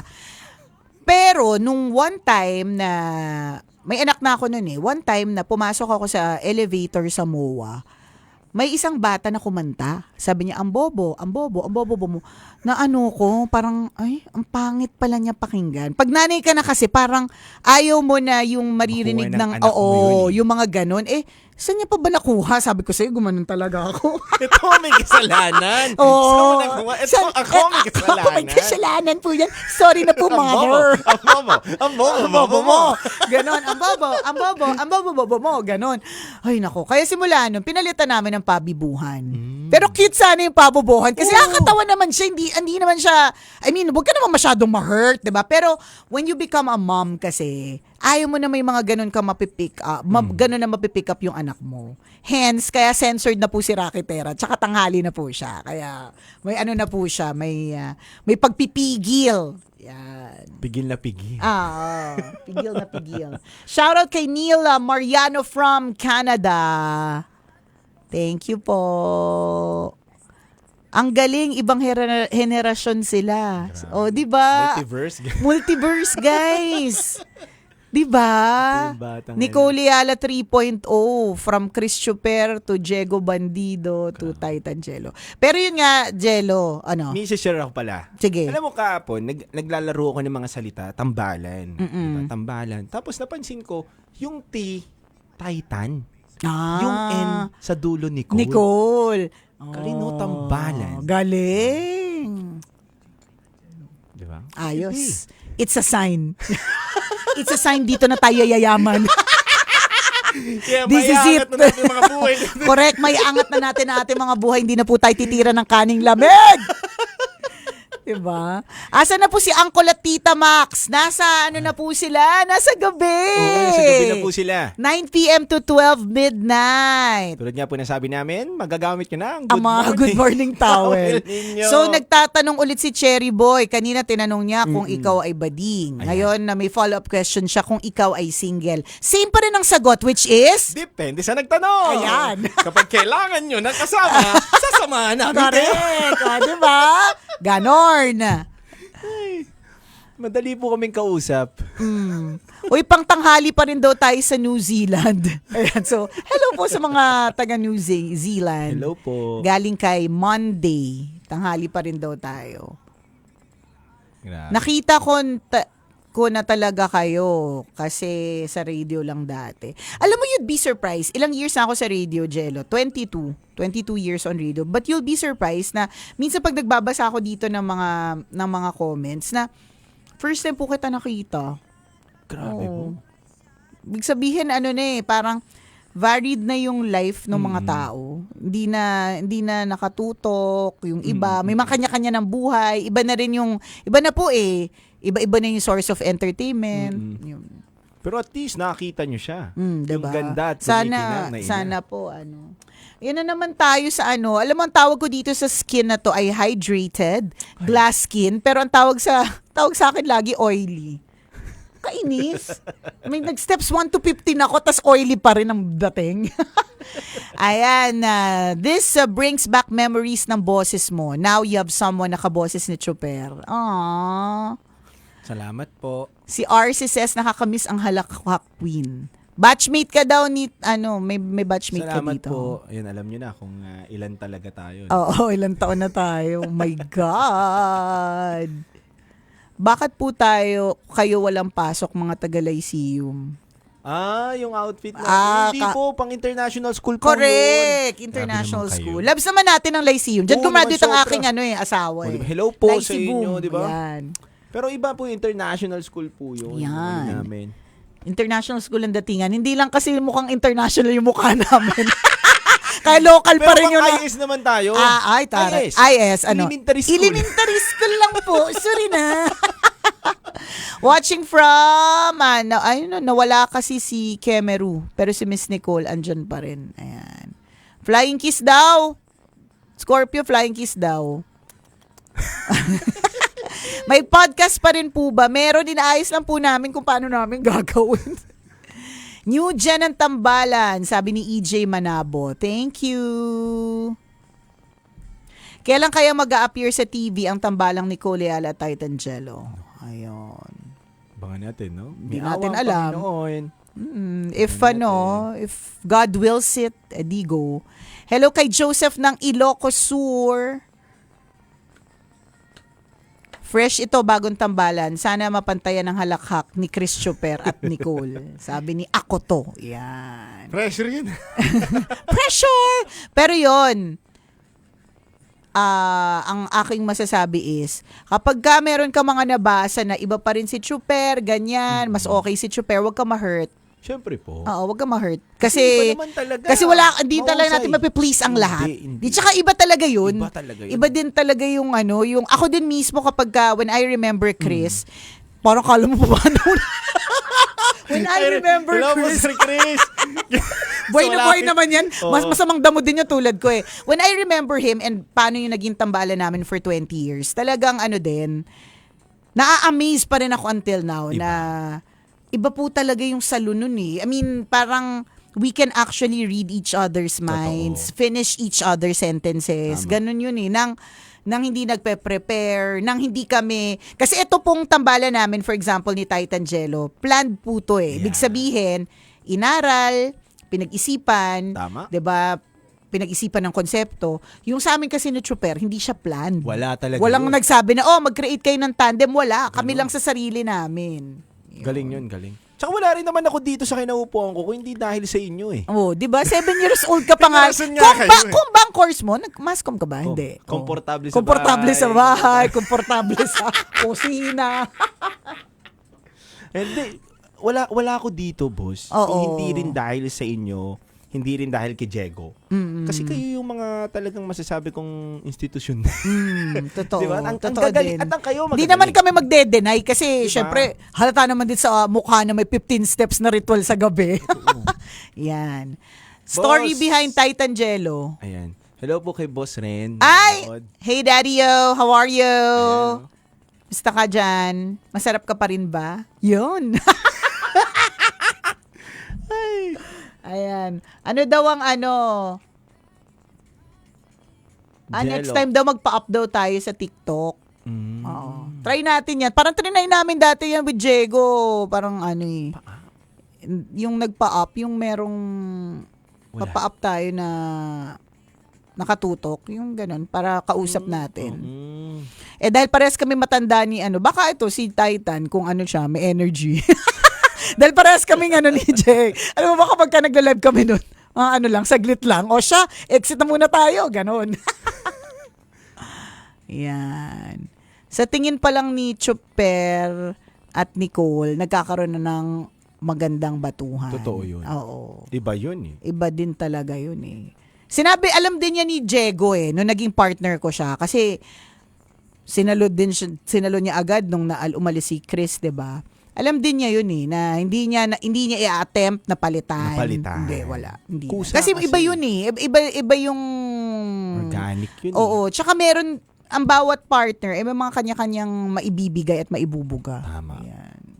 Pero, nung one time na may anak na ako noon eh. One time na pumasok ako sa elevator sa MOA, may isang bata na kumanta. Sabi niya, ang bobo mo. Na ano ko, parang, ay, ang pangit pala niya pakinggan. Pag nanay ka na kasi, parang ayaw mo na yung maririnig Makuha ng ng, anak mo yun eh. yung mga ganun. Saan niya pa ba nakuha? Sabi ko sa'yo, gumanon talaga ako. Ito may kasalanan. Oo. Ako may kasalanan. Ako may kasalanan po yan. Sorry na po, mother. Ang bobo mo. Ganon, ang bobo mo, ganon. Ay nako, kaya simula nun, pinalitan namin ng pabibuhan. Pero cute sana yung pabubuhan kasi nakakatawa naman siya, hindi naman siya, I mean, huwag ka naman masyadong ma-hurt, diba? Pero when you become a mom kasi, ayaw mo na may mga ganon ka mapipick up, ganon na mapipick up yung anak mo. Hence, kaya censored na po si Rocky Terra, tsaka tanghali na po siya. Kaya may ano na po siya, may pagpipigil. Yan. Pigil na pigil. Pigil na pigil. Shoutout kay Neil Mariano from Canada. Thank you po. Ang galing, ibang henerasyon sila. O, di ba? Multiverse, guys. Di ba? Nicole Yala 3.0 from Christopher to Diego Bandido to Titan Jello. Pero yun nga, Jello, ano? May share ako pala. Sige. Alam mo kahapon, naglalaro ako ng mga salita, tambalan. Diba? Tambalan. Tapos napansin ko, yung T, Titan. Yung N sa dulo, Nicole. Karino, tambalan. Galing. Diba? Ayos. It's a sign. It's a sign dito na tayo yayaman. Yeah, This is it. Na natin mga buhay. Correct, may angat na natin ang ating mga buhay. Hindi na po tayo titira ng kaning lamig. Diba? Asa na po si Uncle at Tita Max? Nasa ano na po sila? Nasa gabi. Oo, nasa gabi na po sila. 9 p.m. to 12 midnight. Tulad nga po na sabi namin, magagamit nyo na ang Ang mga good morning towel. ninyo. So, nagtatanong ulit si Cherry Boy. Kanina tinanong niya kung ikaw ay bading. Ngayon, na may follow-up question siya kung ikaw ay single. Same pa rin ang sagot, which is? Depende sa nagtanong. Ayan. Kapag kailangan nyo ng kasama, sasamahan namin kayo. Correct. Diba? Ganon. Madali po kaming kausap. Uy, pang tanghali pa rin daw tayo sa New Zealand. Ayan, so, hello po sa mga taga New Zealand. Hello po. Galing kay Monday. Tanghali pa rin daw tayo. Grabe. Nakita ko na talaga kayo kasi sa radio lang dati. Alam mo, you'd be surprised. Ilang years na ako sa radio, Jello? 22 years on radio. But you'll be surprised na minsan pag nagbabasa ako dito ng mga comments na first time po kita nakita. Grabe po. Ibig sabihin, parang varied na yung life ng mga tao. Hindi na nakatutok yung iba. May mga kanya-kanya ng buhay. Iba na po Iba-iba na yung source of entertainment. Yun. Pero at least nakita nyo siya. Diba? Yung ganda at tumikinang na ina. Sana po, Yan na naman tayo sa Alam mo, ang tawag ko dito sa skin na to ay hydrated, glass skin. Pero ang tawag sa akin lagi oily. Kainis. May nag-steps 1 to 15 ako, tas oily pa rin ang dating. Ayan, this brings back memories ng boses mo. Now you have someone nakaboses ni Chuper. Aww. Salamat po. Si RC says nakakamiss ang halakhak queen. Batchmate ka daw ni, may batchmate Salamat ka dito. po. Ayun, alam nyo na kung ilan talaga tayo. Oo, ilang taon na tayo. Oh my God. Bakit po kayo walang pasok mga taga-Lyceum? Yung outfit na. Hindi po, pang international school po Correct. yun. International Grabe naman school. kayo. Labs naman natin ng Lyceum. Diyan Oo, gumraduate ang naman, aking sobra. asawa. Oh, diba? Hello po sa Lyceum. inyo, di ba? Yan. Pero iba po yung international school po yun. Yan. Ano namin. International school ang datingan. Hindi lang kasi mukhang international yung mukha namin. Kaya local pa rin yun. Pero IS naman tayo. Taray. IS. IS, Elementary school. Elementary school lang po. Sorry na. Watching from, nawala kasi si Kemeru. Pero si Miss Nicole, andyan pa rin. Ayan. Flying kiss daw. Scorpio, flying kiss daw. May podcast pa rin po ba? Meron, inaayos lang po namin kung paano namin gagawin. New Gen ang tambalan, sabi ni EJ Manabo. Thank you. Kailan kaya mag-a-appear sa TV ang tambalang Nicole Yala at Titan Jello? Ayun. Abangan natin, no? Hindi May natin awang alam. Panginoon. If God wills it, edi go. Hello kay Joseph ng Ilocos Sur. Fresh ito, bagong tambalan. Sana mapantayan ng halakhak ni Chris Chuper at Nicole. Sabi ni ako to. Yan. Pressure yun. Pressure! Pero yon, ang aking masasabi is, kapag ka meron ka mga nabasa na iba pa rin si Chuper, ganyan, mas okay si Chuper, wag ka ma-hurt. Siyempre po. Oo, wag ka ma-hurt. Iba Kasi naman talaga. hindi talaga Mahusay. natin mapi-please ang lahat. Hindi. Di tsaka iba talaga yun. Iba talaga yun. Iba din talaga yung yung ako din mismo kapag when I remember Chris, parang kala mo pa ba when I remember Hello po, Chris, Sir Chris. boy na boy malapit. naman yan. Mas Oo. masamang damo din yung tulad ko eh. When I remember him and paano yung naging tambalan namin for 20 years, talagang din, naa-amaze pa rin ako until now na iba po talaga yung salo nun eh. I mean, parang we can actually read each other's minds, finish each other's sentences. Ganun yun eh. Nang hindi nagpe-prepare, nang hindi kami... Kasi ito pong tambalan namin, for example, ni Titan Jello, planned po to eh. Ibig sabihin, inaral, pinag-isipan, Tama. 'di ba? Pinag-isipan ng konsepto. Yung sa amin kasi ni Chuper, hindi siya planned. Wala talaga Walang yun. nagsabi na, mag-create kayo ng tandem. Wala. Kami lang sa sarili namin. Galing yun, galing. Tsaka wala rin naman ako dito sa kinaupuan ko kung hindi dahil sa inyo eh. Oh, 'di ba? 7 years old ka pa nga. Rason nga kayo eh. Kung bang course mo, nag-mascom ka ba? Hindi. Komportable sa Komportable bahay. sa bahay, komportable sa kusina. Hindi. Wala ako dito, boss. Oo. Hindi rin dahil sa inyo. Hindi rin dahil kay Diego. Kasi kayo yung mga talagang masasabi kong institusyon. Totoo. Diba? Ang Totoo gagaling. din. At ang kayo Hindi magagaling. naman kami magde-deny kasi Diba? syempre halata naman din sa mukha na may 15 steps na ritual sa gabi. Yan. Story Boss. behind Titan Jello. Ayan. Hello po kay Boss Ren. Ay! Nanood. Hey Daddy-o, how are you? Ayan. Musta ka dyan? Masarap ka pa rin ba? Yun. Ayan. Ano daw ang next Jello. time daw magpa-up daw tayo sa TikTok. Mm. Oo. Try natin yan. Parang trinay namin dati yan with Diego. Parang yung nagpa-up, yung merong Wala. papa-up tayo na nakatutok. Yung ganun, para kausap natin. Mm. Eh dahil parehas kami matanda ni baka ito si Titan kung siya, may energy. Dahil parehas kaming ni Jake. Alam mo ba kapag ka nagla-live kami nun, lang, saglit lang. O siya, exit na muna tayo. Ganon. Yan. Sa tingin pa lang ni Chuper at Nicole, nagkakaroon na ng magandang batuhan. Totoo yun. Oo. Iba yun eh. Iba din talaga yun eh. Alam din niya ni Diego nung naging partner ko siya. Kasi sinalo niya agad nung umalis si Chris, 'di ba? Alam din niya yun na hindi niya i-attempt na palitan. Hindi, wala. Hindi. Kusa Kasi iba yun Iba yung Organic yun. Oo, tsaka meron ang bawat partner may mga kanya-kanyang maibibigay at maibubuga. Tama. Yan.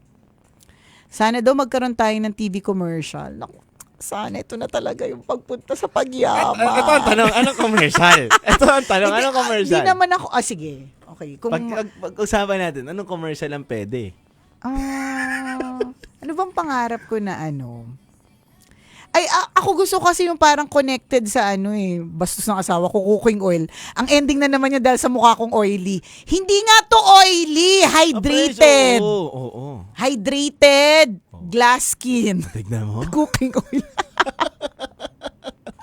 Sana daw magkaroon tayo ng TV commercial. Naku, sana ito na talaga yung pagpunta sa pagyaman. Ito ang tanong, anong commercial? Ito ang tanong, anong commercial? Hindi naman ako, sige. Okay. Kung, Pag-usapan natin, anong commercial ang pwede? ano bang pangarap ko na Ay, ako gusto kasi yung parang connected sa bastos ng asawa ko, cooking oil. Ang ending na naman niya dahil sa mukha kong oily. Hindi nga to oily, hydrated. Oo. Hydrated, glass skin, Tignan mo. cooking oil.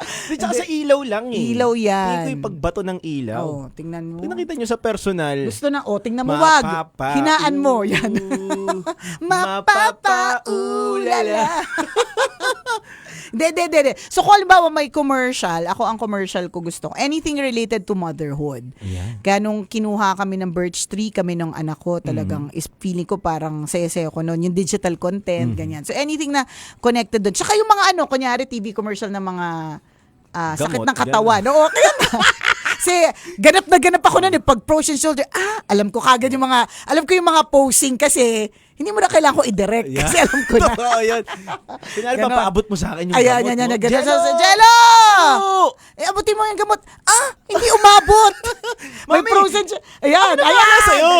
Di, tsaka sa ilaw lang eh. Ilaw yan. Tingin ko yung pagbato ng ilaw. Oh, tingnan mo. Pag nakita nyo sa personal, Gusto na, tingnan mo, wag. Hinaan mo, yan. Mapapaulala. Hindi. So, kung halimbawa may commercial, ako ang commercial ko gusto. Anything related to motherhood. Ayan. Kaya nung kinuha kami ng birch tree, kami ng anak ko, talagang is feeling ko parang saya-saya ko noon. Yung digital content, ganyan. So, anything na connected doon. Tsaka yung mga kunyari TV commercial ng mga sakit Gamot, ng katawan. Oo, kaya na. Kasi ganap na ganap ako noon pag frozen shoulder. Alam ko kagad yung mga posing kasi hindi mo na kailangan ko i-direct Yeah. kasi alam ko na. Oo, yun. Kunyari, Ganon. papaabot mo sa akin yung Ayan, gamot. yan. Jello! Jello! Abutin mo yung gamot. Hindi umabot. May Mami, frozen ayan, ayan. sa'yo?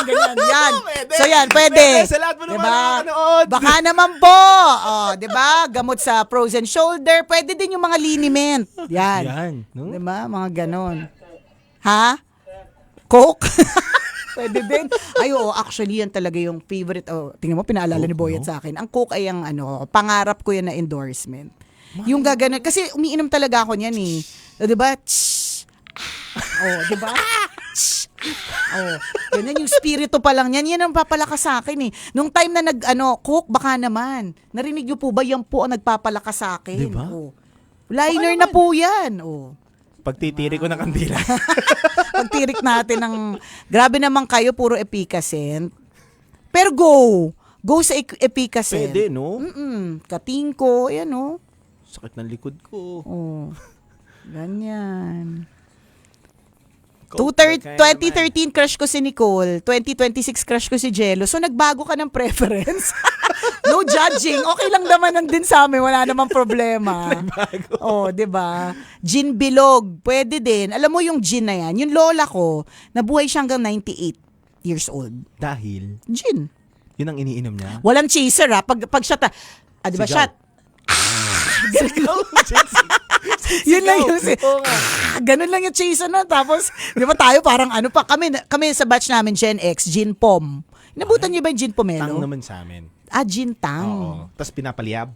Ganyan. Yan. Pwede. So yan, pwede. Pwede, sa lahat mo naman nakakanood. Baka naman po. Oh, 'di ba? Gamot sa frozen shoulder, pwede din yung mga liniment. Yan. Yan. No? 'Di ba? Mga ganon. Ha? Coke? Pwede din. Ay, oo, actually, yan talaga yung favorite. Oh, tingnan mo, pinaalala ni Boyet sa akin. Ang Coke ay ang pangarap ko yan na endorsement. Yung gaganon. Kasi umiinom talaga ako niyan eh. O, diba? Oh, diba? Oh, ganyan yung spirito pa lang yan. Yan ang papalakas sa akin eh. Nung time na Coke, baka naman. Narinig niyo po ba, yan po ang nagpapalakas sa akin. Diba? Oh. Liner na po yan. Oh. Pagtitiri ko ng kandila. Pagtirik natin ng... Grabe naman kayo, puro Epicacent. Pero go! Go sa Epicacent. Pwede, no? Katingko, ayan o. Sakit ng likod ko. Oh. Ganyan. Coke, kaya 2013 crush ko si Nicole, 2026 crush ko si Jello. So nagbago ka ng preference. No judging. Okay lang naman din sa amin, wala namang problema. Nagbago. Oh, 'di ba? Gin bilog, pwede din. Alam mo yung gin na yan, yung lola ko, nabuhay siya hanggang 98 years old. Dahil, Gin. yun ang iniinom niya. Walang chaser ha. Pag shot, di ba Sigaw. shot? Yun lang yung ganun lang yung chaser na. Tapos, di ba tayo parang kami sa batch namin, Gen X, Gin Pom. Inabutan niyo ba yung Gin Pomelo? Tang naman sa amin. Gin Tang. Oo. Tapos pinapaliyab.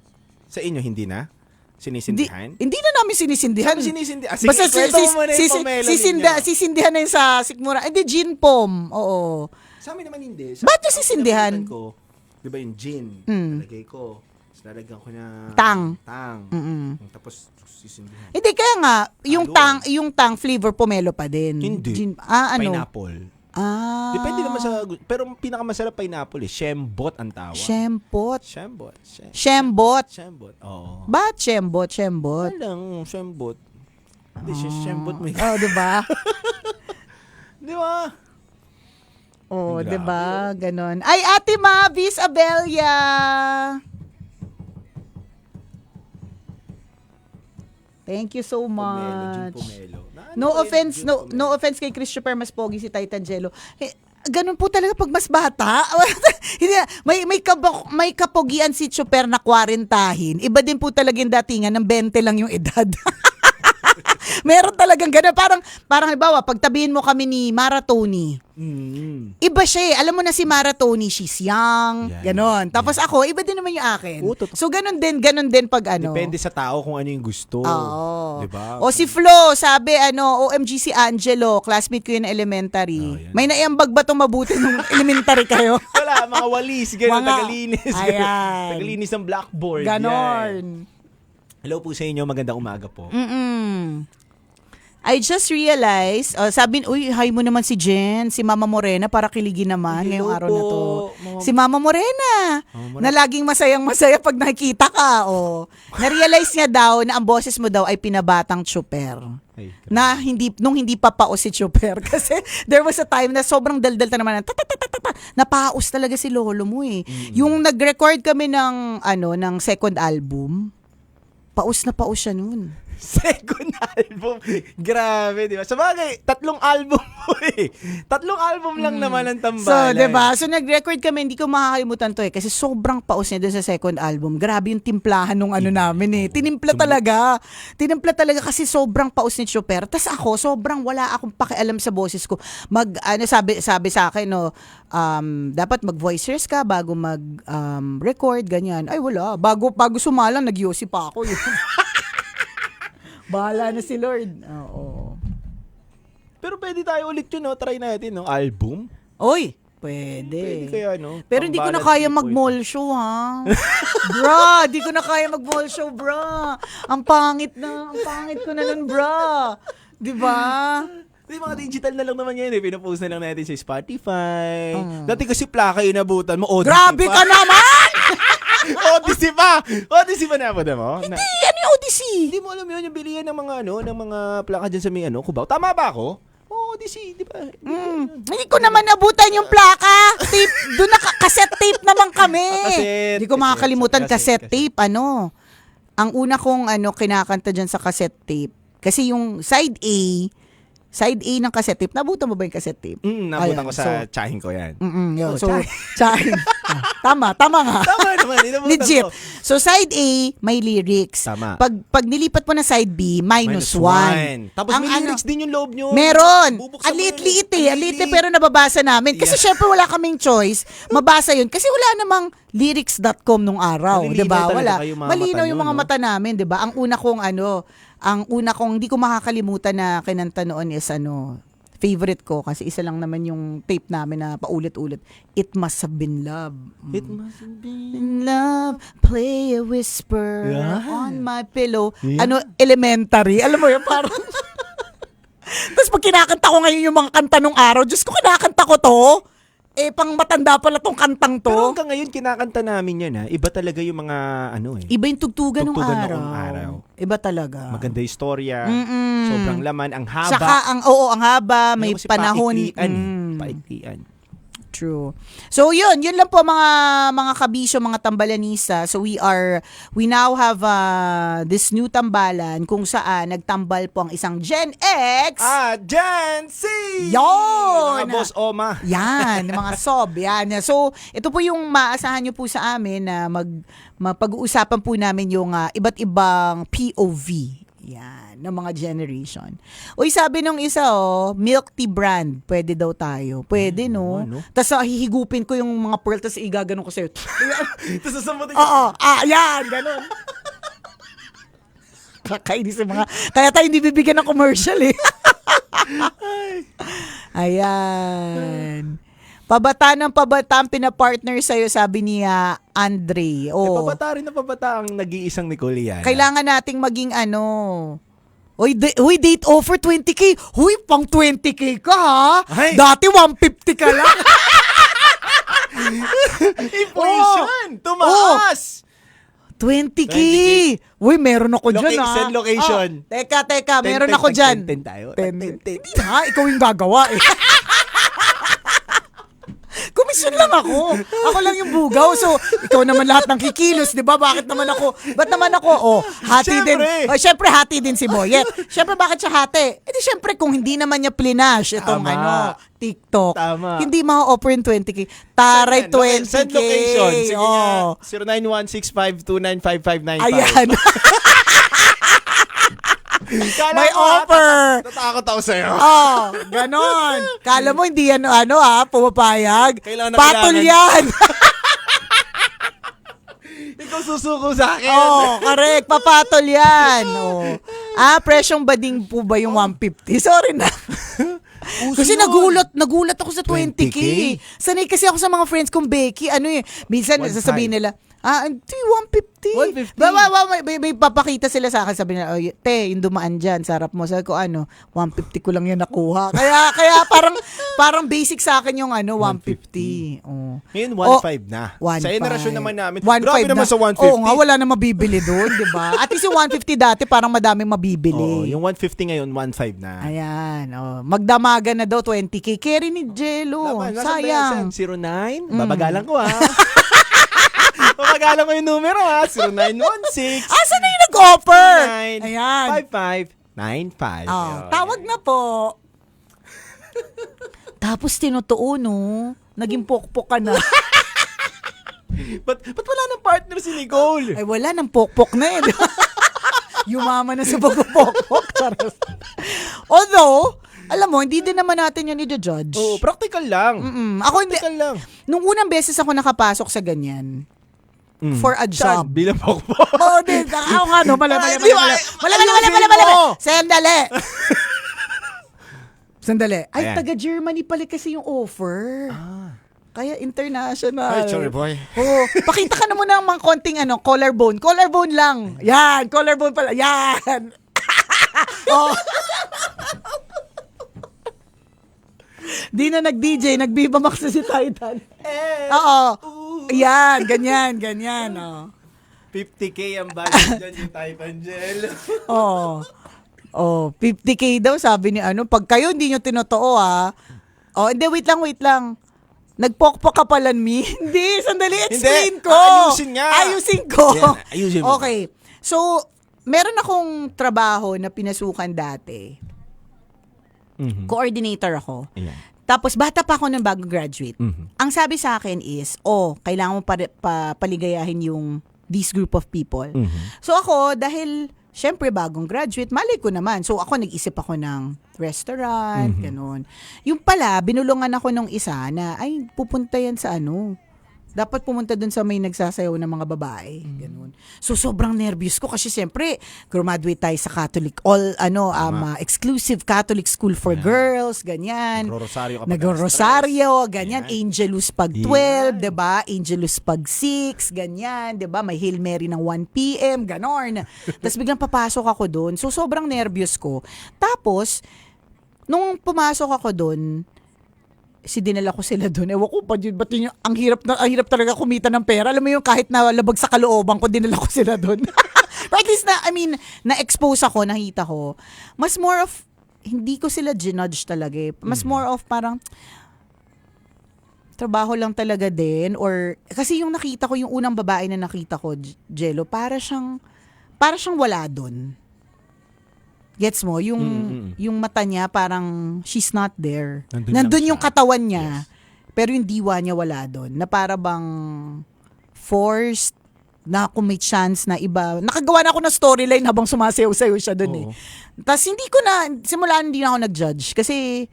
Sa inyo, hindi na? Sinisindihan? Hindi na namin sinisindihan. Sabi sinisindihan. Sige, Basta kwento mo muna yung pomelo ninyo. sisindihan na yun sa sikmura. Hindi, Gin Pom. Oo. Sa amin naman hindi. Ba't yung sisindihan? Ko, di ba yung gin? Mm. Lagay ko. Tapos lalagyan ko na Tang. Tang. Tapos sisindihan. Hindi, kaya nga, Halo. yung tang flavor pomelo pa din. Hindi. Ano? Pineapple. Depende naman sa... Pero pinakamasarap pineapple eh. Shembot ang tawag. Shembot. Shembot. Shembot. Shembot. Oo. Ba't shembot? Walang shembot. Hindi siya shembot. May... Oh, di ba? Di ba? Oh, Grabe. di ba? Ganon. Ay, Ate Mavis Abelia. Thank you so Pomelo, gin much. pomelo. No offense, no offense kay Christopher mas pogi si Titan Jello. Ganun po talaga pag mas bata. Hindi, may kapogian si Chuper na 40. Iba din po talaga yung datingan ng 20 lang yung edad. Meron talagang ganun. Parang halimbawa, pagtabihin mo kami ni Maratoni. Iba siya eh. Alam mo na si Maratoni, she's young. Yan. Ganon. Tapos ako, iba din naman yung akin. Oo, totoo. So ganun din pag ano. Depende sa tao kung ano yung gusto. Oo. Diba? O si Flo, sabi OMG si Angelo, classmate ko yun na elementary. Yan. May naiambag ba itong mabuti nung elementary kayo? Wala, mga walis, gano'n, Mga- tagalinis. Gano'n. Ayan. Tagalinis ng blackboard. Yan. Ganon. Hello po sa inyo, magandang umaga po. I just realized, sabi, uy, hi mo naman si Jen, si Mama Morena, para kiligin naman Hello ngayong araw na to. po, Mama- Si Mama Morena, Mama na laging masayang-masaya pag nakikita ka. Na-realize niya daw na ang boses mo daw ay pinabatang Chuper. Ay, Na nung hindi pa paos si Chuper. Kasi there was a time na sobrang daldal ta naman. Napaos talaga si lolo mo eh. Yung nag-record kami ng second album, paos na paos siya nun. second album. Grabe, di ba? Sa bagay, 3 album mo eh. 3 album lang naman ang tambalan. So, 'di ba? So nag-record kami, hindi ko makakalimutan 'to eh kasi sobrang paos niya doon sa second album. Grabe yung timplahan nung namin eh. Tinimpla talaga. Tinimpla talaga kasi sobrang paos ni Chuper. Tas ako, sobrang wala akong pakialam sa boses ko. Sabi sa akin dapat mag-voice ka bago mag-record ganyan. Ay wala, bago sumalang nagyosi pa ako. Bahala na si Lord. Oo. Pero pwede tayo ulit yun, no? Try natin, no? Album? Oy, pwede. Pwede kaya, no? Pero hindi ko na Pang-balance kaya yung mag-mall show, ha? Bra, hindi ko na kaya mag-mall show, bra. Ang pangit ko na nun, bra. Di ba? Hindi, mga digital na lang naman yan, eh. Pinapost na lang natin sa Spotify. Dati kasi plaka yung nabutan mo. Odyssey Grabe pa. ka naman! Odyssey pa! Odyssey pa nabutan mo? Hindi, ano yung Odyssey? Hindi mo alam yun, yung bilihan ng mga, ng mga plaka dyan sa may, Cubao. Tama ba ako? Odyssey, di ba? Hindi ko naman nabutan yung plaka. Tape, doon cassette tape naman kami. Cassette, Hindi ko makakalimutan cassette. cassette tape, Ang una kong kinakanta dyan sa cassette tape. Kasi yung side A, Side A ng cassette tape. Nabutan mo ba yung cassette tape? Nabutan Ayan, ko sa tsahin ko yan. Yun. Oh, So, tsahin. Tama nga. Tama naman, inabutan Legit. ko. So, side A, may lyrics. Tama. Pag nilipat mo na side B, -1. Tapos may lyrics din yung loob nyo. Meron. Bubuksan Ang mo yun. liit-liit eh. Ang liit pero nababasa namin. Kasi syempre wala kaming choice. Mabasa yun. Kasi wala namang lyrics.com nung araw. Malilinaw Diba? talaga Wala. kayo mga Malinaw mata yung nyo, mga no? mata namin. Diba? Ang una kong hindi ko makakalimutan na kinanta noon is favorite ko kasi isa lang naman yung tape namin na paulit-ulit. It Must Have Been Love. It must have been. In love, play a whisper Yeah. on my pillow. Yeah. Elementary. Alam mo yun, parang... Tapos pag kinakanta ko ngayon yung mga kanta nung araw, Diyos ko, kinakanta ko to. Pang matanda pala tong kantang to. Pero hanggang ngayon, kinakanta namin yan, ha? Iba talaga yung mga, Iba yung tugtugan ng Tugtugan araw. noong araw. Iba talaga. maganda yung storya, sobrang laman, ang haba. Saka, ang haba, may Kasi panahon. paiklian. Paiklian. True. So yun lang po mga kabisyo, mga tambalanisa. So we now have this new tambalan kung saan nagtambal po ang isang Gen X. Gen C! Yun! Mga boss Oma. Yan, mga sob. Yan. So, ito po yung maasahan nyo po sa amin na mapag-uusapan po namin yung iba't ibang POV. Yan, ng mga generation. Uy, sabi nung isa, milk tea brand. Pwede daw tayo. Pwede, no? ano? Tapos hihigupin ko yung mga pearl, tapos igaganon ko sa'yo. Tapos sasamutin Oo, yan, ganon. Kakainis yung mga... Kaya tayo hindi bibigyan ng commercial, eh. Ayan. Pabata ng pabata ang pinapartner sa'yo, sabi ni Andre. Oh. Pabata rin na pabata ang nag-iisang Nicole yan. Kailangan nating maging Uy, date offer 20K. Huy, pang 20K ka ha? Ay. Dati 150 ka lang. Inflation! Tumaas! 20K. Uy, meron ako dyan ha. Send location. Teka, meron ako dyan. 10 tayo. 10. Hindi ha, ikaw yung gagawa eh. Komisyon lang ako. Ako lang yung bugaw. So, ikaw naman lahat ng kikilos, di ba? Ba't naman ako? Hati din. Siyempre. Siyempre, hati din si Boyet. Siyempre, bakit siya hati? Eh, di siyempre, kung hindi naman niya plinash itong Tama. TikTok, Tama. hindi ma-offer yung 20K. Taray, 20K. Send location. Sige Oh. nga. 0916529559. Ayan. Kala May mo, offer. Tatakot ako sa'yo. Ganon. Kala mo hindi pumapayag. Kailangan na Patol kailangan. yan. Ikaw susuko sa akin. Correct. Papatol yan. Presyong bading po ba yung 150? Sorry na. Kasi nagulat ako sa 20K. 20K? Sanay kasi ako sa mga friends kong Becky. Minsan 1.5. sasabihin nila, 150. 150. May papakita sila sa akin. Sabi nila, te, yung dumaan dyan, sarap mo. Sabi ko, 150 ko lang yan nakuha. Kaya parang basic sa akin yung 150. Ngayon, 1.5 na. 1.5. Sa generasyon naman namin. 1.5 Grabe naman sa 150. Oo nga, wala na mabibili doon, di ba? At least yung 150 dati, parang madaming mabibili. Yung 150 ngayon, 1.5 na. Ayan, magdamagan na daw 20K. Carry ni Jello. Sayang. 09? Babagalan ko Babagalan ko yung numero 0916. Asa na yung nag-offer? 9 Ayan. 5595. Tawag na po. Tapos tinutuo, no? Naging pokpok ka na. Ba't wala ng partner si Nicole? Ay, wala nang pokpok na eh. Yumaman na sa pagpupokpok. Although, alam mo, hindi din naman natin yun i-judge. Oo, practical lang. Ako hindi. Practical lang. Nung unang beses ako nakapasok sa ganyan, for a job. Bilang pokpok. Oo, din. Ako nga, no? Mali. Sandali. Ay, Ayan. taga-Germany pala kasi yung offer. Kaya international. Ay, sorry boy. Oo. Pakita ka naman ng mga konting collarbone. Collarbone lang. Yan, collarbone pala. Yan. Oh. Di na nag-DJ, nag-Viva Max na si Titan. Oo. Yan, ganyan. 50K ang budget dyan yung Titan Gel. Oh, 50K daw sabi ni pag kayo hindi nyo tinotoo hindi, wait lang. Nagpokpok ka pala me? Hindi, sandali, explain ko. Ayusin nga. Ayusin ko. Yan, ayusin mo. Okay. So, meron akong trabaho na pinasukan dati. Coordinator ako. Ayan. Tapos bata pa ako nung bago graduate. Mhm. Ang sabi sa akin is, kailangan mo paligayahin yung this group of people. So ako, dahil syempre bagong graduate, malay ko naman. So ako nag-isip ako ng restaurant, ganun. Yung pala, binulungan ako nung isa na, ay, pupunta yan sa dapat pumunta dun sa may nagsasayaw ng mga babae, ganun. So sobrang nervous ko kasi siyempre graduate tayo sa Catholic exclusive Catholic school for girls, ganyan. Nagro-rosaryo ka pa. Nagro-rosaryo, ganyan. Ayan. Angelus pag 12, 'di ba? Angelus pag 6, ganyan, 'di ba? May Hail Mary ng 1 PM, ganon. Tapos biglang papasok ako doon. So sobrang nervous ko. Tapos nung pumasok ako doon, dinala ko sila doon. Ewan ko pa yun, ba't yun ang hirap talaga kumita ng pera. Alam mo yung kahit na labag sa kalooban ko, dinala ko sila doon. But at least na-expose ako, nakita ko. Mas more of, hindi ko sila ginudge talaga eh. Mas more of parang, trabaho lang talaga din. Or, kasi yung nakita ko, yung unang babae na nakita ko, Jello, para siyang wala doon. Gets mo? Yung mata niya parang she's not there. Nandun yung katawan niya. Pero yung diwa niya wala doon. Na para bang forced na kung may chance na iba. Nakagawa na ako ng storyline habang sumasayaw-sayaw siya doon eh. Tapos simulaan hindi na ako nag-judge. Kasi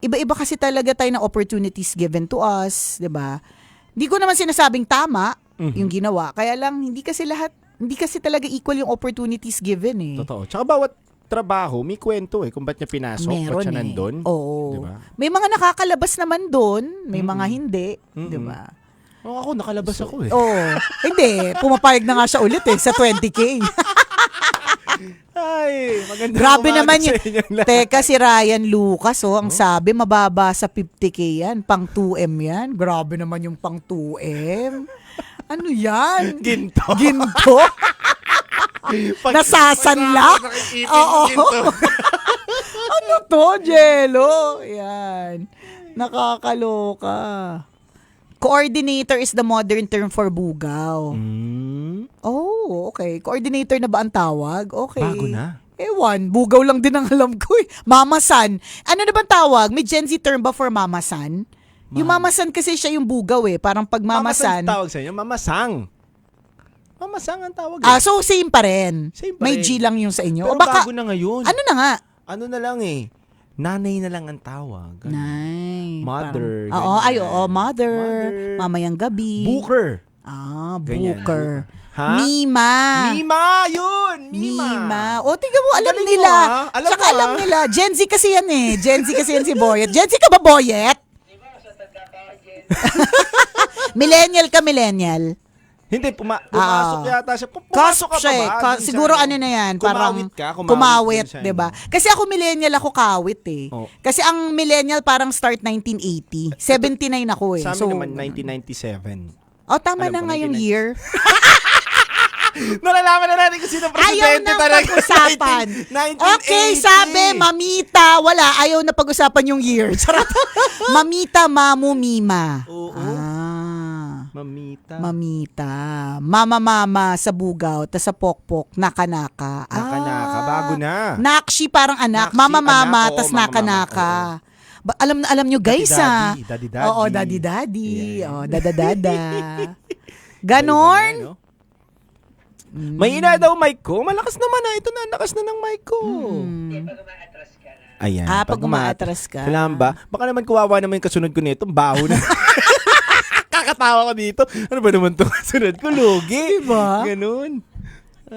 iba-iba kasi talaga tayo na opportunities given to us. 'Di ba? Hindi ko naman sinasabing tama yung ginawa. Kaya lang hindi kasi talaga equal yung opportunities given eh. Totoo. Tsaka bawat trabaho, may kwento eh kung ba't niya pinasok, ba't siya nandun. Oo. Diba? May mga nakakalabas naman doon, may mga hindi, 'di ba? Ako, nakalabas ako eh. Hindi, pumapayag na nga siya ulit eh sa 20K. Ay, maganda. Grabe naman yun. yun. Teka, si Ryan Lucas, ang sabi, mababa sa 50K yan. Pang 2M yan. Grabe naman yung pang 2M. Ano yan? Ginto. Ginto? Nasasanla? Oo. Ano to, Jello? Yan. Nakakaloka. Coordinator is the modern term for bugaw. Oh, okay. Coordinator na ba ang tawag? Okay. Bago na. Ewan, bugaw lang din ang alam ko eh. Mama-san. Ano na ba ang tawag? May Gen Z term ba for mama-san? Yung mama-san kasi siya yung bugaw eh. Parang pag mama-san. Tawag sa inyo? Mamasang. Mamasang ang tawag eh. So same pa rin. Same pa May rin. G lang yung sa inyo. Pero O baka, bago na ngayon. ano na nga? Ano na lang eh. Nanay na lang ang tawag. Nay. Mother, Oo, ganyan. mother. Mother. Mamayang gabi. Booker. Booker. Ganyan. Ha? Mima. Mima! Yun! Mima. O, tingnan mo, alam Galing mo, nila. ha? Alam Tsaka mo, alam ha? nila. Gen Z kasi yan eh. Gen Z kasi yan si Boyet. Gen Z ka ba, Boyet? Millennial ka, millennial. Hindi, pumasok yata siya. Pumasok Cusp ka pa siya eh. ba? Dun sa Siguro ano na yan. Kumawit ka. Kumawit, dun sa diba? ano. Kasi ako millennial, ako kawit eh. Oh. Kasi ang millennial parang start 1980. 79 ako eh. Sa amin naman, 1997. Tama Alam na ko, nga yung 1990. year. Nalalaman na natin kung sino Ayaw presidente na talaga. pag-usapan. 1980. Okay, sabi, mamita, wala. Ayaw na pag-usapan yung year. Charot. Mamita, mamu, mima. Oo. Mamita. Mamita. Mama, sa bugaw, tas sa pokpok, naka-naka. Naka-naka, bago na. Nakshi parang anak. Nakshi, Mama, anak, oo, tas mama, naka-naka. Alam nyo guys Daddy, ha. daddy. Oo, daddy. Yeah. Oo, dada. Ganon. May ina daw mic ko. Malakas naman na. Ito na, lakas na ng mic ko. Pag umaatras ka na. Ayan. Pag umaatras ka. Kailangan ba? Baka naman kawawa naman yung kasunod ko nito. Baho na. Kakatawa ko dito. Ano ba naman itong kasunod ko? Lugi. Diba? Ganun.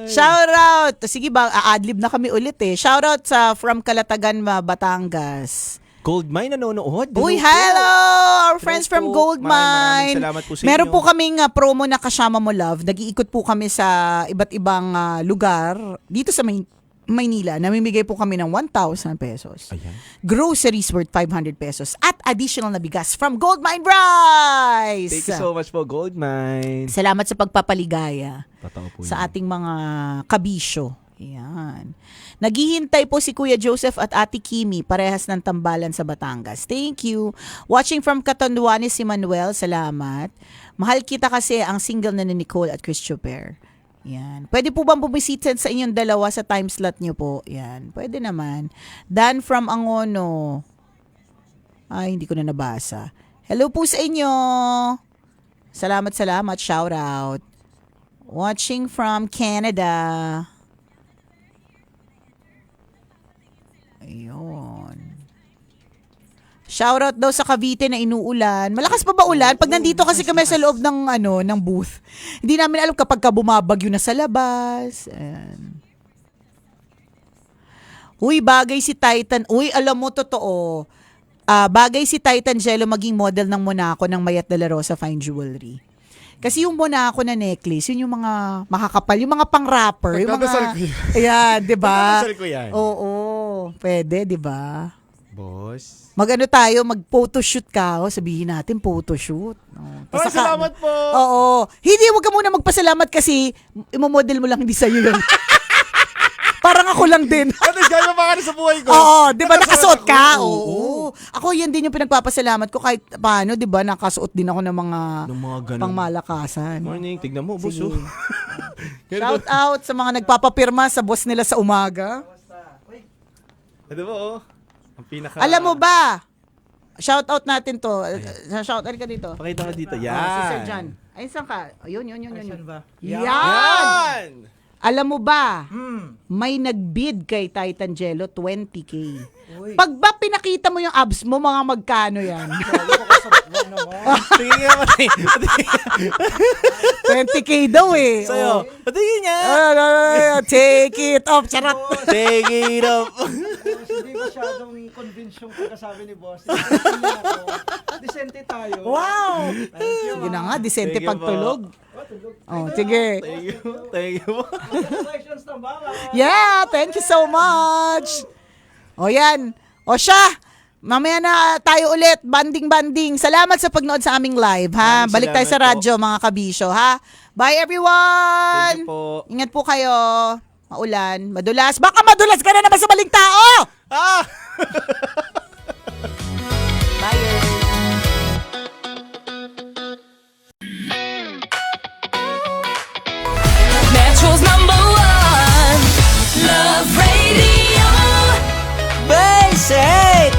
Shout out. Sige ba, a-adlib na kami ulit eh. Shout out sa from Calatagan, Batangas. Goldmine nanonood. Uy, po. hello! Our friends Hello from po. Goldmine. Maraming salamat po sa Meron inyo. po kaming promo na Kasama Mo Love. Nag-iikot po kami sa iba't ibang lugar dito sa Maynila. Namimigay po kami ng 1,000 pesos. Ayan. Groceries worth 500 pesos. At additional na bigas from Goldmine Rice. Thank you so much po, Goldmine. Salamat sa pagpapaligaya Totoo po sa yun. ating mga kabisyo. Yan. Naghihintay po si Kuya Joseph at Ate Kimi, parehas ng tambalan sa Batangas. Thank you. Watching from Catanduanes si Manuel, salamat. Mahal kita kasi ang single na ni Nicole at Chris Chuper. Yan. Pwede po bang bumisita sa inyong dalawa sa time slot nyo po? Yan. Pwede naman. Dan from Angono. Ay, hindi ko na nabasa. Hello po sa inyo. Salamat. Shout out. Watching from Canada. Ayun. Shoutout daw sa Cavite na inuulan. Malakas pa ba ulan? Pag nandito kasi kami sa loob ng ng booth, hindi namin alam kapag bumabagyo na sa labas. Ayan. Uy, bagay si Titan. Uy, alam mo, totoo. Bagay si Titan Jello maging model ng Monaco ng Mayat de la Rosa Fine Jewelry. Kasi yung Monaco na necklace, yun yung mga makakapal, yung mga pang-rapper. Yung Magdadasal mga, ko yan. ayan, di ba? Magdadasal ko yan. Oo, pwede, di ba? Boss. Mag-ano tayo, mag-photoshoot ka. Sabihin natin, photoshoot. Maraming salamat po. Oo. Hindi, wag ka muna magpasalamat kasi imomodel mo lang, hindi sa'yo yun. Parang ako lang din. At least gano'n pa ka na sa buhay ko. Oo, di ba nakasuot ka? Oo. Ako, yan din yung pinagpapasalamat ko kahit paano, di ba, nakasuot din ako ng mga ganun. pangmalakasan. Morning, tignan mo, boss. Sige. Oh. Shout out sa mga nagpapapirma sa boss nila sa umaga. Ito po, oh. Ang pinaka... Alam mo ba? Shout out natin to. Shout out ka dito. Pakita mo dito. Yan. Si Sir John. Ay, saan ka? Yun. ba? Yan! Yan! Alam mo ba, may nag-bid kay Titan Jello 20K. Pag ba pinakita mo yung abs mo, mga magkano yan? Tingin nga matay. 20K daw eh. Sa'yo. Patingin niya. Take it off. Charot. Take it up. Hindi masyadong convince yung pagkasabi ni boss. Decente tayo. Wow! Sige na nga, disente Thank you pagtulog. Oh, sige. Thank you. Questions na ba? Yeah, thank you so much. O yan. O siya, mamaya na tayo ulit. Banding. Salamat sa pagnood sa aming live, ha? Maraming Balik tayo sa salamat radyo, mga kabisyo, ha? Bye, everyone! Thank you po. Ingat po kayo. Maulan, madulas. Baka madulas ka na naman sa maling tao! Ah! Bye. Metro's number one, Love Radio. Basic!